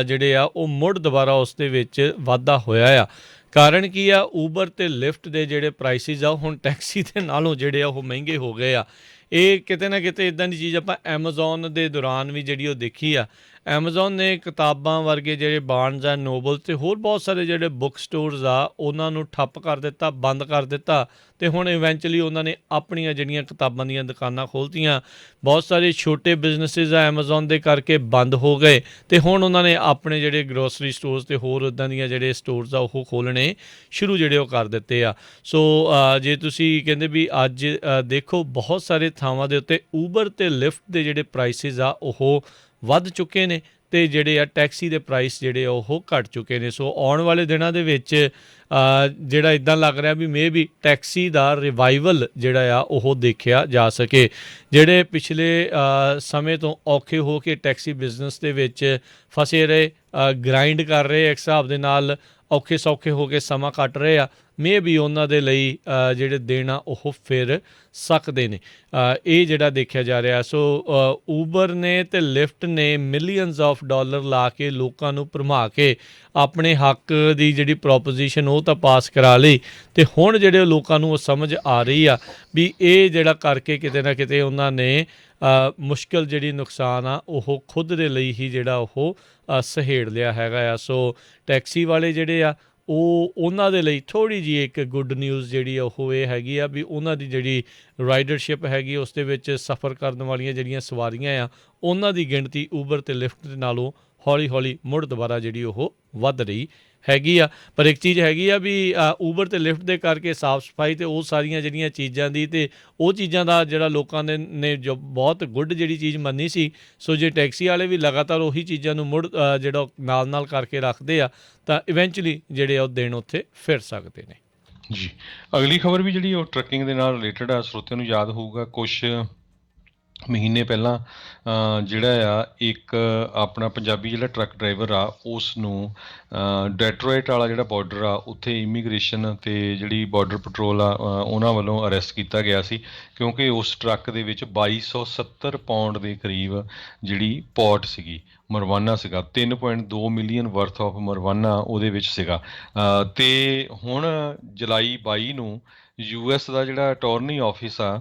ਜਿਹੜੇ ਆ ਉਹ ਮੁੜ ਦੁਬਾਰਾ ਉਸ ਦੇ ਵਿੱਚ ਵਾਧਾ ਹੋਇਆ ਆ। ਕਾਰਨ ਕੀ ਆ? ਊਬਰ ਤੇ ਲਿਫਟ ਦੇ ਜਿਹੜੇ ਪ੍ਰਾਈਸਿਸ ਆ ਉਹ ਹੁਣ ਟੈਕਸੀ ਦੇ ਨਾਲੋਂ ਜਿਹੜੇ ਆ ਉਹ ਮਹਿੰਗੇ ਹੋ ਗਏ ਆ। ਇਹ ਕਿਤੇ ਨਾ ਕਿਤੇ ਇੱਦਾਂ ਦੀ ਚੀਜ਼ ਆਪਾਂ ਐਮਾਜ਼ੋਨ ਦੇ ਦੌਰਾਨ ਵੀ ਜਿਹੜੀ ਉਹ ਦੇਖੀ ਆ। ਐਮਾਜ਼ੋਨ ਨੇ ਕਿਤਾਬਾਂ ਵਰਗੇ ਜਿਹੜੇ ਬਾਰਨਜ਼ ਐਂਡ ਨੋਬਲ ਤੇ ਹੋਰ ਬਹੁਤ ਸਾਰੇ ਜਿਹੜੇ ਬੁੱਕ ਸਟੋਰਸ ਆ ਉਹਨਾਂ ਨੂੰ ਠੱਪ ਕਰ ਦਿੱਤਾ, ਬੰਦ ਕਰ ਦਿੱਤਾ, ਤੇ ਹੁਣ ਇਵੈਂਚੁਅਲੀ ਉਹਨਾਂ ਨੇ ਆਪਣੀਆਂ ਜਿਹੜੀਆਂ ਕਿਤਾਬਾਂ ਦੀਆਂ ਦੁਕਾਨਾਂ ਖੋਲ੍ਹਤੀਆਂ। ਬਹੁਤ ਸਾਰੇ ਛੋਟੇ ਬਿਜ਼ਨਸਿਸ ਆ ਐਮਾਜ਼ੋਨ ਦੇ ਕਰਕੇ ਬੰਦ ਹੋ ਗਏ, ਤੇ ਹੁਣ ਉਹਨਾਂ ਨੇ ਆਪਣੇ ਜਿਹੜੇ ਗਰੋਸਰੀ ਸਟੋਰਸ ਤੇ ਹੋਰ ਉੱਦਾਂ ਦੀਆਂ ਜਿਹੜੇ ਸਟੋਰਸ ਆ ਉਹ ਖੋਲ੍ਹਣੇ ਸ਼ੁਰੂ ਜਿਹੜੇ ਉਹ ਕਰ ਦਿੱਤੇ ਆ। ਸੋ ਜੇ ਤੁਸੀਂ ਕਹਿੰਦੇ ਵੀ ਅੱਜ ਦੇਖੋ ਬਹੁਤ ਸਾਰੇ ਥਾਵਾਂ ਦੇ ਉੱਤੇ ਊਬਰ ਤੇ ਲਿਫਟ ਦੇ ਜਿਹੜੇ ਪ੍ਰਾਈਸਿਸ ਆ ਉਹ ਵੱਧ ਚੁੱਕੇ ਨੇ, ਤੇ ਜਿਹੜੇ ਆ ਟੈਕਸੀ ਦੇ ਪ੍ਰਾਈਸ ਜਿਹੜੇ ਆ ਉਹ ਘਟ ਚੁੱਕੇ ਨੇ। ਸੋ ਆਉਣ ਵਾਲੇ ਦਿਨਾਂ ਦੇ ਵਿੱਚ ਜਿਹੜਾ ਇੱਦਾਂ ਲੱਗ ਰਿਹਾ ਵੀ ਮੇ ਵੀ ਟੈਕਸੀ ਦਾ ਰਿਵਾਈਵਲ ਜਿਹੜਾ ਆ ਉਹ ਦੇਖਿਆ ਜਾ ਸਕੇ। ਜਿਹੜੇ ਪਿਛਲੇ ਸਮੇਂ ਤੋਂ ਔਖੇ ਹੋ ਕੇ ਟੈਕਸੀ ਬਿਜ਼ਨਸ ਦੇ ਵਿੱਚ ਫਸੇ ਰਹੇ, ਗ੍ਰਾਈਂਡ ਕਰ ਰਹੇ, ਇੱਕ ਹਿਸਾਬ ਦੇ ਨਾਲ ਔਖੇ ਸੌਖੇ ਹੋ ਕੇ ਸਮਾਂ ਕੱਟ ਰਹੇ ਆ, ਮੇ ਵੀ ਉਹਨਾਂ ਦੇ ਲਈ ਜਿਹੜੇ ਦਿਨ ਆ ਉਹ ਫਿਰ ਸਕਦੇ ਨੇ। ਇਹ ਜਿਹੜਾ ਦੇਖਿਆ ਜਾ ਰਿਹਾ। ਸੋ ਊਬਰ ਨੇ ਤੇ ਲਿਫਟ ਨੇ ਮਿਲੀਅਨਸ ਆਫ ਡਾਲਰ ਲਾ ਕੇ ਲੋਕਾਂ ਨੂੰ ਭਰਮਾ ਕੇ ਆਪਣੇ ਹੱਕ ਦੀ ਜਿਹੜੀ ਪ੍ਰੋਪੋਜੀਸ਼ਨ ਉਹ ਤਾਂ ਪਾਸ ਕਰਾ ਲਈ, ਤੇ ਹੁਣ ਜਿਹੜੇ ਲੋਕਾਂ ਨੂੰ ਉਹ ਸਮਝ ਆ ਰਹੀ ਆ ਵੀ ਇਹ ਜਿਹੜਾ ਕਰਕੇ ਕਿਤੇ ਨਾ ਕਿਤੇ ਉਹਨਾਂ ਨੇ ਮੁਸ਼ਕਿਲ ਜਿਹੜੀ ਨੁਕਸਾਨ ਆ ਉਹ ਖੁਦ ਦੇ ਲਈ ਹੀ ਜਿਹੜਾ ਉਹ ਸਹੇੜ ਲਿਆ ਹੈਗਾ ਆ। ਸੋ ਟੈਕਸੀ ਵਾਲੇ ਜਿਹੜੇ ਆ ਉਹਨਾਂ ਦੇ ਲਈ ਥੋੜ੍ਹੀ ਜਿਹੀ ਇੱਕ ਗੁੱਡ ਨਿਊਜ਼ ਜਿਹੜੀ ਆ ਉਹ ਇਹ ਹੈਗੀ ਆ ਵੀ ਉਹਨਾਂ ਦੀ ਜਿਹੜੀ ਰਾਈਡਰਸ਼ਿਪ ਹੈਗੀ ਉਸ ਦੇ ਵਿੱਚ ਸਫ਼ਰ ਕਰਨ ਵਾਲੀਆਂ ਜਿਹੜੀਆਂ ਸਵਾਰੀਆਂ ਆ ਉਹਨਾਂ ਦੀ ਗਿਣਤੀ ਊਬਰ ਤੇ ਲਿਫਟ ਦੇ ਨਾਲੋਂ ਹੌਲੀ ਹੌਲੀ ਮੁੜ ਦੁਬਾਰਾ ਜਿਹੜੀ ਉਹ ਵੱਧ ਰਹੀ ਹੈਗੀ ਆ। ਪਰ ਇੱਕ ਚੀਜ਼ ਹੈਗੀ ਆ ਵੀ ਊਬਰ ਤੇ ਲਿਫਟ ਦੇ ਕਰਕੇ ਸਾਫ਼ ਸਫਾਈ ਤੇ ਉਹ ਸਾਰੀਆਂ ਜਿਹੜੀਆਂ ਚੀਜ਼ਾਂ ਦੀ ਤੇ ਉਹ ਚੀਜ਼ਾਂ ਦਾ ਜਿਹੜਾ ਲੋਕਾਂ ਨੇ ਜੋ ਬਹੁਤ ਗੁੱਡ ਜਿਹੜੀ ਚੀਜ਼ ਮੰਨੀ ਸੀ। ਸੋ ਜੇ ਟੈਕਸੀ ਵਾਲੇ ਵੀ ਲਗਾਤਾਰ ਉਹੀ ਚੀਜ਼ਾਂ ਨੂੰ ਮੁੜ ਜਿਹੜਾ ਨਾਲ ਕਰਕੇ ਰੱਖਦੇ ਆ ਤਾਂ ਇਵੈਂਚੁਅਲੀ ਜਿਹੜੇ ਉਹ ਦਿਨ ਉੱਥੇ ਫਿਰ ਸਕਦੇ ਨੇ। ਜੀ ਅਗਲੀ ਖਬਰ ਵੀ ਜਿਹੜੀ ਉਹ ਟਰੱਕਿੰਗ ਦੇ ਨਾਲ ਰਿਲੇਟਡ ਆ। ਸਰੋਤਿਆਂ ਨੂੰ ਯਾਦ ਹੋਊਗਾ ਕੁਛ ਮਹੀਨੇ ਪਹਿਲਾਂ ਜਿਹੜਾ ਆ ਇੱਕ ਆਪਣਾ ਪੰਜਾਬੀ ਜਿਹੜਾ ਟਰੱਕ ਡਰਾਈਵਰ ਆ ਉਸ ਨੂੰ ਡੈਟਰੋਇਟ ਵਾਲਾ ਜਿਹੜਾ ਬਾਰਡਰ ਆ ਉੱਥੇ ਇਮੀਗ੍ਰੇਸ਼ਨ ਤੇ ਜਿਹੜੀ ਬਾਰਡਰ ਪੈਟਰੋਲ ਆ ਉਹਨਾਂ ਵੱਲੋਂ ਅਰੈਸਟ ਕੀਤਾ ਗਿਆ ਸੀ, ਕਿਉਂਕਿ ਉਸ ਟਰੱਕ ਦੇ ਵਿੱਚ 2270 ਪਾਉਂਡ ਦੇ ਕਰੀਬ ਜਿਹੜੀ ਪੌਟ ਸੀਗੀ, ਮਰਵਾਨਾ ਸੀਗਾ, 3.2 ਮਿਲੀਅਨ ਵਰਥ ਆਫ ਮਰਵਾਨਾ ਉਹਦੇ ਵਿੱਚ ਸੀਗਾ। ਤੇ ਹੁਣ ਜੁਲਾਈ 22 ਨੂੰ US ਦਾ ਜਿਹੜਾ ਅਟਾਰਨੀ ਆਫਿਸ ਆ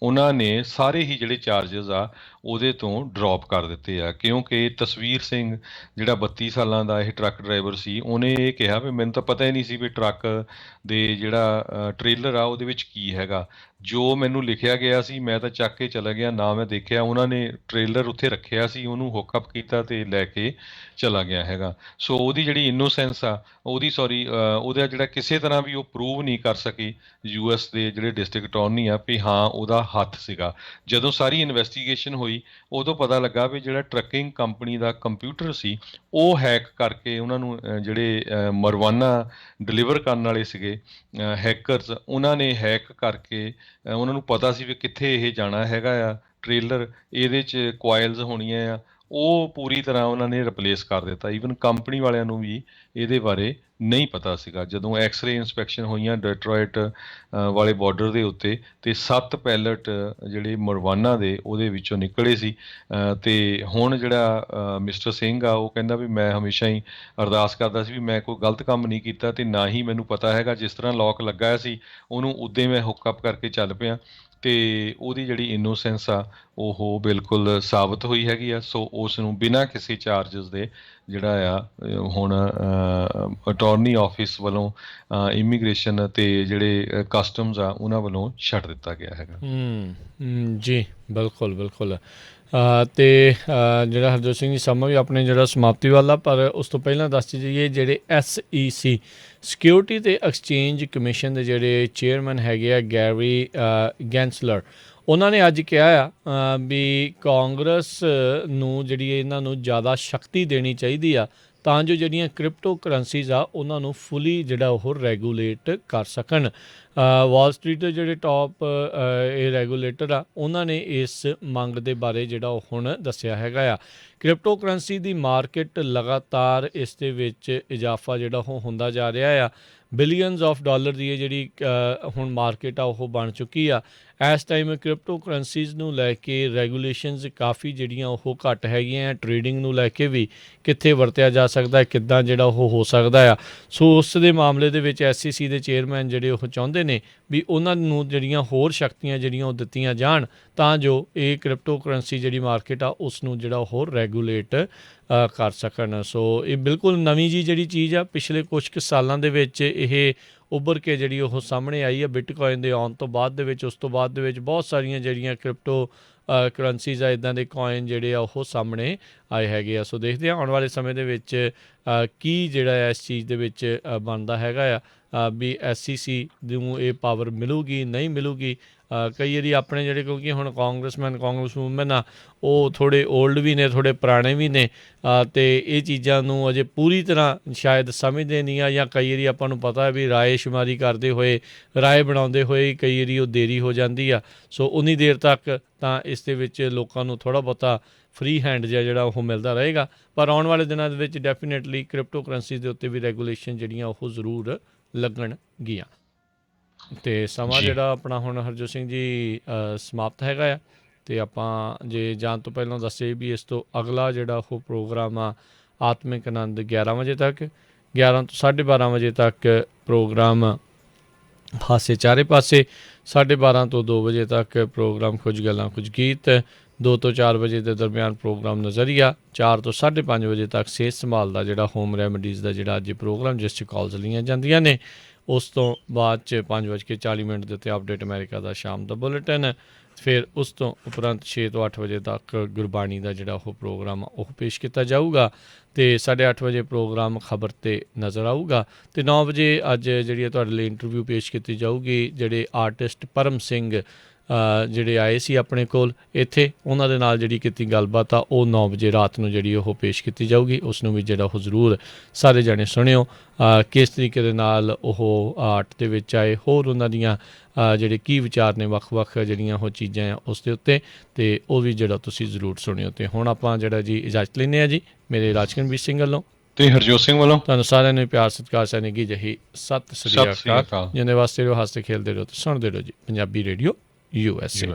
ਉਹਨਾਂ ਨੇ ਸਾਰੇ ਹੀ ਜਿਹੜੇ ਚਾਰਜਸ ਆ ਉਹਦੇ ਤੋਂ ਡਰੋਪ ਕਰ ਦਿੱਤੇ ਆ, ਕਿਉਂਕਿ ਤਸਵੀਰ ਸਿੰਘ ਜਿਹੜਾ 32 ਸਾਲਾਂ ਦਾ ਇਹ ਟਰੱਕ ਡਰਾਈਵਰ ਸੀ, ਉਹਨੇ ਇਹ ਕਿਹਾ ਵੀ ਮੈਨੂੰ ਤਾਂ ਪਤਾ ਹੀ ਨਹੀਂ ਸੀ ਵੀ ਟਰੱਕ ਦੇ ਜਿਹੜਾ ਟ੍ਰੇਲਰ ਆ ਉਹਦੇ ਵਿੱਚ ਕੀ ਹੈਗਾ, ਜੋ ਮੈਨੂੰ ਲਿਖਿਆ ਗਿਆ ਸੀ ਮੈਂ ਤਾਂ ਚੱਕ ਕੇ ਚਲਾ ਗਿਆ, ਨਾ ਮੈਂ ਦੇਖਿਆ ਉਹਨਾਂ ਨੇ ਟ੍ਰੇਲਰ ਉੱਥੇ ਰੱਖਿਆ ਸੀ, ਉਹਨੂੰ ਹੁੱਕਅਪ ਕੀਤਾ ਤੇ ਲੈ ਕੇ ਚਲਾ ਗਿਆ ਹੈਗਾ। ਸੋ ਉਹਦੀ ਜਿਹੜੀ ਇਨੋਸੈਂਸ ਆ ਉਹਦਾ ਜਿਹੜਾ ਕਿਸੇ ਤਰ੍ਹਾਂ ਵੀ ਉਹ ਪ੍ਰੂਵ ਨਹੀਂ ਕਰ ਸਕੀ US ਦੇ ਜਿਹੜੇ ਡਿਸਟ੍ਰਿਕਟ ਅਟਾਰਨੀ ਆ ਵੀ ਹਾਂ ਉਹਦਾ ਹੱਥ ਸੀਗਾ। ਜਦੋਂ ਸਾਰੀ ਇਨਵੈਸਟੀਗੇਸ਼ਨ ਹੋਈ ਉਦੋਂ ਪਤਾ ਲੱਗਾ ਵੀ ਜਿਹੜਾ ਟਰੱਕਿੰਗ ਕੰਪਨੀ ਦਾ ਕੰਪਿਊਟਰ ਸੀ ਉਹ ਹੈਕ ਕਰਕੇ ਉਹਨਾਂ ਨੂੰ ਜਿਹੜੇ ਮਰਵਾਨਾ ਡਿਲੀਵਰ ਕਰਨ ਵਾਲੇ ਸੀਗੇ ਹੈਕਰਸ, ਉਹਨਾਂ ਨੇ ਹੈਕ ਕਰਕੇ ਉਹਨਾਂ ਨੂੰ ਪਤਾ ਸੀ ਵੀ ਕਿੱਥੇ ਇਹ ਜਾਣਾ ਹੈਗਾ ਆ ਟ੍ਰੇਲਰ, ਇਹਦੇ 'ਚ ਕੁਆਇਲਸ ਹੋਣੀਆਂ ਆ, ਉਹ ਪੂਰੀ ਤਰ੍ਹਾਂ ਉਹਨਾਂ ਨੇ ਰਿਪਲੇਸ ਕਰ ਦਿੱਤਾ। ਈਵਨ ਕੰਪਨੀ ਵਾਲਿਆਂ ਨੂੰ ਵੀ ਇਹਦੇ ਬਾਰੇ ਨਹੀਂ ਪਤਾ ਸੀਗਾ। ਜਦੋਂ ਐਕਸ-ਰੇ ਇੰਸਪੈਕਸ਼ਨ ਹੋਈਆਂ ਡੈਟਰੋਇਟ ਵਾਲੇ ਬਾਰਡਰ ਦੇ ਉੱਤੇ ਤੇ 7 ਪੈਲਟ ਜਿਹੜੇ ਮਰਵਾਨਾ ਦੇ ਉਹਦੇ ਵਿੱਚੋਂ ਨਿਕਲੇ ਸੀ। ਤੇ ਹੁਣ ਜਿਹੜਾ ਮਿਸਟਰ ਸਿੰਘ ਆ ਉਹ ਕਹਿੰਦਾ ਵੀ ਮੈਂ ਹਮੇਸ਼ਾ ਹੀ ਅਰਦਾਸ ਕਰਦਾ ਸੀ ਵੀ ਮੈਂ ਕੋਈ ਗਲਤ ਕੰਮ ਨਹੀਂ ਕੀਤਾ ਤੇ ਨਾ ਹੀ ਮੈਨੂੰ ਪਤਾ ਹੈਗਾ, ਜਿਸ ਤਰ੍ਹਾਂ ਲੌਕ ਲੱਗਾ ਸੀ ਉਹਨੂੰ ਉੱਦਾਂ ਹੀ ਮੈਂ ਹੁੱਕਅਪ ਕਰਕੇ ਚੱਲ ਪਿਆ ਤੇ ਉਹਦੀ ਜਿਹੜੀ ਇਨੋਸੈਂਸ ਆ ਉਹ ਬਿਲਕੁਲ ਸਾਬਤ ਹੋਈ ਹੈਗੀ ਆ। ਸੋ ਉਸ ਨੂੰ ਬਿਨਾਂ ਕਿਸੇ ਚਾਰਜਸ ਦੇ ਜਿਹੜਾ ਆ ਹੁਣ ਅਟਾਰਨੀ ਆਫਿਸ ਵੱਲੋਂ ਇਮੀਗ੍ਰੇਸ਼ਨ ਤੇ ਜਿਹੜੇ ਕਸਟਮਸ ਆ ਉਹਨਾਂ ਵੱਲੋਂ ਛੱਡ ਦਿੱਤਾ ਗਿਆ ਹੈਗਾ। ਜੀ ਬਿਲਕੁਲ। ਤੇ ਜਿਹੜਾ ਹਰਜੋਤ ਸਿੰਘ ਜੀ ਸਮਾਂ ਵੀ ਆਪਣੇ ਜਿਹੜਾ ਸਮਾਪਤੀ ਵਾਲਾ, ਪਰ ਉਸ ਤੋਂ ਪਹਿਲਾਂ ਦੱਸ ਜਾਈਏ ਜਿਹੜੇ SEC ਸਿਕਿਉਰਿਟੀ ਤੇ ਐਕਸਚੇਂਜ ਕਮਿਸ਼ਨ ਦੇ ਜਿਹੜੇ ਚੇਅਰਮੈਨ ਹੈਗੇ ਆ ਗੈਰੀ ਗੈਂਸਲਰ, ਉਹਨਾਂ ਨੇ ਅੱਜ ਕਿਹਾ ਆ ਵੀ ਕਾਂਗਰਸ ਨੂੰ ਜਿਹੜੀ ਇਹਨਾਂ ਨੂੰ ਜ਼ਿਆਦਾ ਸ਼ਕਤੀ ਦੇਣੀ ਚਾਹੀਦੀ ਆ ਤਾਂ ਜੋ ਜਿਹੜੀਆਂ ਕ੍ਰਿਪਟੋ ਕਰੰਸੀਜ਼ ਆ ਉਹਨਾਂ ਨੂੰ ਫੁੱਲੀ ਜਿਹੜਾ ਉਹ ਰੈਗੂਲੇਟ ਕਰ ਸਕਣ। ਵਾਲ ਸਟਰੀਟ ਦੇ ਜਿਹੜੇ ਟੌਪ ਇਹ ਰੈਗੂਲੇਟਰ ਆ ਉਹਨਾਂ ਨੇ ਇਸ ਮੰਗ ਦੇ ਬਾਰੇ ਜਿਹੜਾ ਉਹ ਹੁਣ ਦੱਸਿਆ ਹੈਗਾ ਆ। ਕ੍ਰਿਪਟੋ ਕਰੰਸੀ ਦੀ ਮਾਰਕੀਟ ਲਗਾਤਾਰ ਇਸ ਦੇ ਵਿੱਚ ਇਜ਼ਾਫਾ ਜਿਹੜਾ ਉਹ ਹੁੰਦਾ ਜਾ ਰਿਹਾ ਆ। ਬਿਲੀਅਨਸ ਆਫ ਡਾਲਰ ਦੀ ਇਹ ਜਿਹੜੀ ਹੁਣ ਮਾਰਕੀਟ ਆ ਉਹ ਬਣ ਚੁੱਕੀ ਆ। ਇਸ ਟਾਈਮ ਕ੍ਰਿਪਟੋ ਕਰੰਸੀਜ਼ ਨੂੰ ਲੈ ਕੇ ਰੈਗੂਲੇਸ਼ਨਸ ਕਾਫੀ ਜਿਹੜੀਆਂ ਉਹ ਘੱਟ ਹੈਗੀਆਂ। ਟ੍ਰੇਡਿੰਗ ਨੂੰ ਲੈ ਕੇ ਵੀ ਕਿੱਥੇ ਵਰਤਿਆ ਜਾ ਸਕਦਾ, ਕਿੱਦਾਂ ਜਿਹੜਾ ਉਹ ਹੋ ਸਕਦਾ ਆ। ਸੋ ਉਸ ਦੇ ਮਾਮਲੇ ਦੇ ਵਿੱਚ SEC ਦੇ ਚੇਅਰਮੈਨ ਜਿਹੜੇ ਉਹ ਚਾਹੁੰਦੇ ਨੇ ਵੀ ਉਹਨਾਂ ਨੂੰ ਜਿਹੜੀਆਂ ਹੋਰ ਸ਼ਕਤੀਆਂ ਜਿਹੜੀਆਂ ਉਹ ਦਿੱਤੀਆਂ ਜਾਣ ਤਾਂ ਜੋ ਇਹ ਕ੍ਰਿਪਟੋ ਕਰੰਸੀ ਜਿਹੜੀ ਮਾਰਕੀਟ ਆ ਉਸ ਨੂੰ ਜਿਹੜਾ ਉਹ ਰੈਗੂਲੇਟ ਕਰ ਸਕਣ। ਸੋ ਇਹ ਬਿਲਕੁਲ ਨਵੀਂ ਜੀ ਜਿਹੜੀ ਚੀਜ਼ ਆ, ਪਿਛਲੇ ਕੁਛ ਕੁ ਸਾਲਾਂ ਦੇ ਵਿੱਚ ਇਹ ਉੱਭਰ ਕੇ ਜਿਹੜੀ ਉਹ ਸਾਹਮਣੇ ਆਈ ਹੈ ਬਿਟਕੋਇਨ ਦੇ ਆਉਣ ਤੋਂ ਬਾਅਦ ਦੇ ਵਿੱਚ। ਉਸ ਤੋਂ ਬਾਅਦ ਦੇ ਵਿੱਚ ਬਹੁਤ ਸਾਰੀਆਂ ਜਿਹੜੀਆਂ ਕ੍ਰਿਪਟੋ ਕਰੰਸੀਜ਼ ਆ, ਇੱਦਾਂ ਦੇ ਕੋਇਨ ਜਿਹੜੇ ਆ ਉਹ ਸਾਹਮਣੇ ਆਏ ਹੈਗੇ ਆ। ਸੋ ਦੇਖਦੇ ਹਾਂ ਆਉਣ ਵਾਲੇ ਸਮੇਂ ਦੇ ਵਿੱਚ ਕੀ ਜਿਹੜਾ ਇਸ ਚੀਜ਼ ਦੇ ਵਿੱਚ ਬਣਦਾ ਹੈਗਾ ਆ ਵੀ SEC ਨੂੰ ਇਹ ਪਾਵਰ ਮਿਲੂਗੀ ਨਹੀਂ ਮਿਲੂਗੀ। ਕਈ ਵਾਰੀ ਆਪਣੇ ਜਿਹੜੇ ਕਿਉਂਕਿ ਹੁਣ ਕਾਂਗਰਸ ਵੂਮਨ ਆ ਉਹ ਥੋੜ੍ਹੇ ਓਲਡ ਵੀ ਨੇ, ਥੋੜ੍ਹੇ ਪੁਰਾਣੇ ਵੀ ਨੇ ਅਤੇ ਇਹ ਚੀਜ਼ਾਂ ਨੂੰ ਅਜੇ ਪੂਰੀ ਤਰ੍ਹਾਂ ਸ਼ਾਇਦ ਸਮਝਦੇ ਨਹੀਂ ਆ, ਜਾਂ ਕਈ ਵਾਰੀ ਆਪਾਂ ਨੂੰ ਪਤਾ ਹੈ ਵੀ ਰਾਏ ਸ਼ੁਮਾਰੀ ਕਰਦੇ ਹੋਏ, ਰਾਏ ਬਣਾਉਂਦੇ ਹੋਏ ਕਈ ਵਾਰੀ ਉਹ ਦੇਰੀ ਹੋ ਜਾਂਦੀ ਆ। ਸੋ ਉਨੀ ਦੇਰ ਤੱਕ ਤਾਂ ਇਸ ਦੇ ਵਿੱਚ ਲੋਕਾਂ ਨੂੰ ਥੋੜ੍ਹਾ ਬਹੁਤਾ ਫਰੀ ਹੈਂਡ ਜਿਹੜਾ ਉਹ ਮਿਲਦਾ ਰਹੇਗਾ। ਪਰ ਆਉਣ ਵਾਲੇ ਦਿਨਾਂ ਦੇ ਵਿੱਚ ਡੈਫੀਨੇਟਲੀ ਕ੍ਰਿਪਟੋ ਕਰੰਸੀ ਦੇ ਉੱਤੇ ਵੀ ਰੈਗੂਲੇਸ਼ਨ ਜਿਹੜੀਆਂ ਉਹ ਜ਼ਰੂਰ ਲੱਗਣਗੀਆਂ। ਅਤੇ ਸਮਾਂ ਜਿਹੜਾ ਆਪਣਾ ਹੁਣ ਹਰਜੋਤ ਸਿੰਘ ਜੀ ਸਮਾਪਤ ਹੈਗਾ ਆ। ਅਤੇ ਆਪਾਂ ਜੇ ਜਾਣ ਤੋਂ ਪਹਿਲਾਂ ਦੱਸੇ ਵੀ ਇਸ ਤੋਂ ਅਗਲਾ ਜਿਹੜਾ ਉਹ ਪ੍ਰੋਗਰਾਮ ਆ ਆਤਮਿਕ ਆਨੰਦ 11 ਵਜੇ ਤੱਕ, 11 ਤੋਂ 12:30 ਵਜੇ ਤੱਕ ਪ੍ਰੋਗਰਾਮ ਹਾਸੇ ਚਾਰੇ ਪਾਸੇ, 12:30 ਤੋਂ 2 ਵਜੇ ਤੱਕ ਪ੍ਰੋਗਰਾਮ ਕੁਝ ਗੱਲਾਂ ਕੁਝ ਗੀਤ, 2 ਤੋਂ 4 ਵਜੇ ਦੇ ਦਰਮਿਆਨ ਪ੍ਰੋਗਰਾਮ ਨਜ਼ਰੀਆ, 4 ਤੋਂ 5:30 ਵਜੇ ਤੱਕ ਸਿਹਤ ਸੰਭਾਲ ਦਾ ਜਿਹੜਾ ਹੋਮ ਰੈਮਡੀਜ਼ ਦਾ ਜਿਹੜਾ ਅੱਜ ਪ੍ਰੋਗਰਾਮ ਜਿਸ 'ਚ ਕਾਲਸ ਲਈਆਂ ਜਾਂਦੀਆਂ ਨੇ। ਉਸ ਤੋਂ ਬਾਅਦ 'ਚ 5:40 ਦੇ ਉੱਤੇ ਅਪਡੇਟ ਅਮਰੀਕਾ ਦਾ ਸ਼ਾਮ ਦਾ ਬੁਲੇਟਿਨ। ਫਿਰ ਉਸ ਤੋਂ ਉਪਰੰਤ 6 ਤੋਂ 8 ਵਜੇ ਤੱਕ ਗੁਰਬਾਣੀ ਦਾ ਜਿਹੜਾ ਉਹ ਪ੍ਰੋਗਰਾਮ ਉਹ ਪੇਸ਼ ਕੀਤਾ ਜਾਊਗਾ। ਅਤੇ 8:30 ਵਜੇ ਪ੍ਰੋਗਰਾਮ ਖਬਰ 'ਤੇ ਨਜ਼ਰ ਆਊਗਾ। ਅਤੇ 9 ਵਜੇ ਅੱਜ ਜਿਹੜੀ ਹੈ ਤੁਹਾਡੇ ਲਈ ਇੰਟਰਵਿਊ ਪੇਸ਼ ਕੀਤੀ ਜਾਊਗੀ। ਜਿਹੜੇ ਆਰਟਿਸਟ ਪਰਮ ਸਿੰਘ ਜਿਹੜੇ ਆਏ ਸੀ ਆਪਣੇ ਕੋਲ ਇੱਥੇ, ਉਹਨਾਂ ਦੇ ਨਾਲ ਜਿਹੜੀ ਕੀਤੀ ਗੱਲਬਾਤ ਆ ਉਹ 9 ਵਜੇ ਰਾਤ ਨੂੰ ਜਿਹੜੀ ਉਹ ਪੇਸ਼ ਕੀਤੀ ਜਾਊਗੀ। ਉਸ ਨੂੰ ਵੀ ਜਿਹੜਾ ਉਹ ਜ਼ਰੂਰ ਸਾਰੇ ਜਾਣੇ ਸੁਣਿਓ ਕਿਸ ਤਰੀਕੇ ਦੇ ਨਾਲ ਉਹ ਆਰਟ ਦੇ ਵਿੱਚ ਆਏ, ਹੋਰ ਉਹਨਾਂ ਦੀਆਂ ਜਿਹੜੇ ਕੀ ਵਿਚਾਰ ਨੇ ਵੱਖ-ਵੱਖ ਜਿਹੜੀਆਂ ਉਹ ਚੀਜ਼ਾਂ ਆ ਉਸ ਦੇ ਉੱਤੇ, ਅਤੇ ਉਹ ਵੀ ਜਿਹੜਾ ਤੁਸੀਂ ਜ਼ਰੂਰ ਸੁਣਿਓ। ਅਤੇ ਹੁਣ ਆਪਾਂ ਜਿਹੜਾ ਜੀ ਇਜਾਜ਼ਤ ਲੈਂਦੇ ਹਾਂ ਜੀ ਮੇਰੇ ਰਾਜਕਨਵੀਰ ਸਿੰਘ ਵੱਲੋਂ ਤੇ ਹਰਜੋਤ ਸਿੰਘ ਵੱਲੋਂ ਤੁਹਾਨੂੰ ਸਾਰਿਆਂ ਨੂੰ ਪਿਆਰ ਸਤਿਕਾਰ ਸੈਨਿਕੀ ਜਹੀ ਸਤਿ ਸ੍ਰੀ ਅਕਾਲ। ਜਿਹਦੇ ਵਾਸਤੇ ਰਹੋ, ਹੱਸਦੇ ਖੇਲਦੇ ਰਹੋ ਤੇ ਸੁਣਦੇ ਰਹੋ ਜੀ ਪੰਜਾਬੀ ਰੇਡੀਓ USA।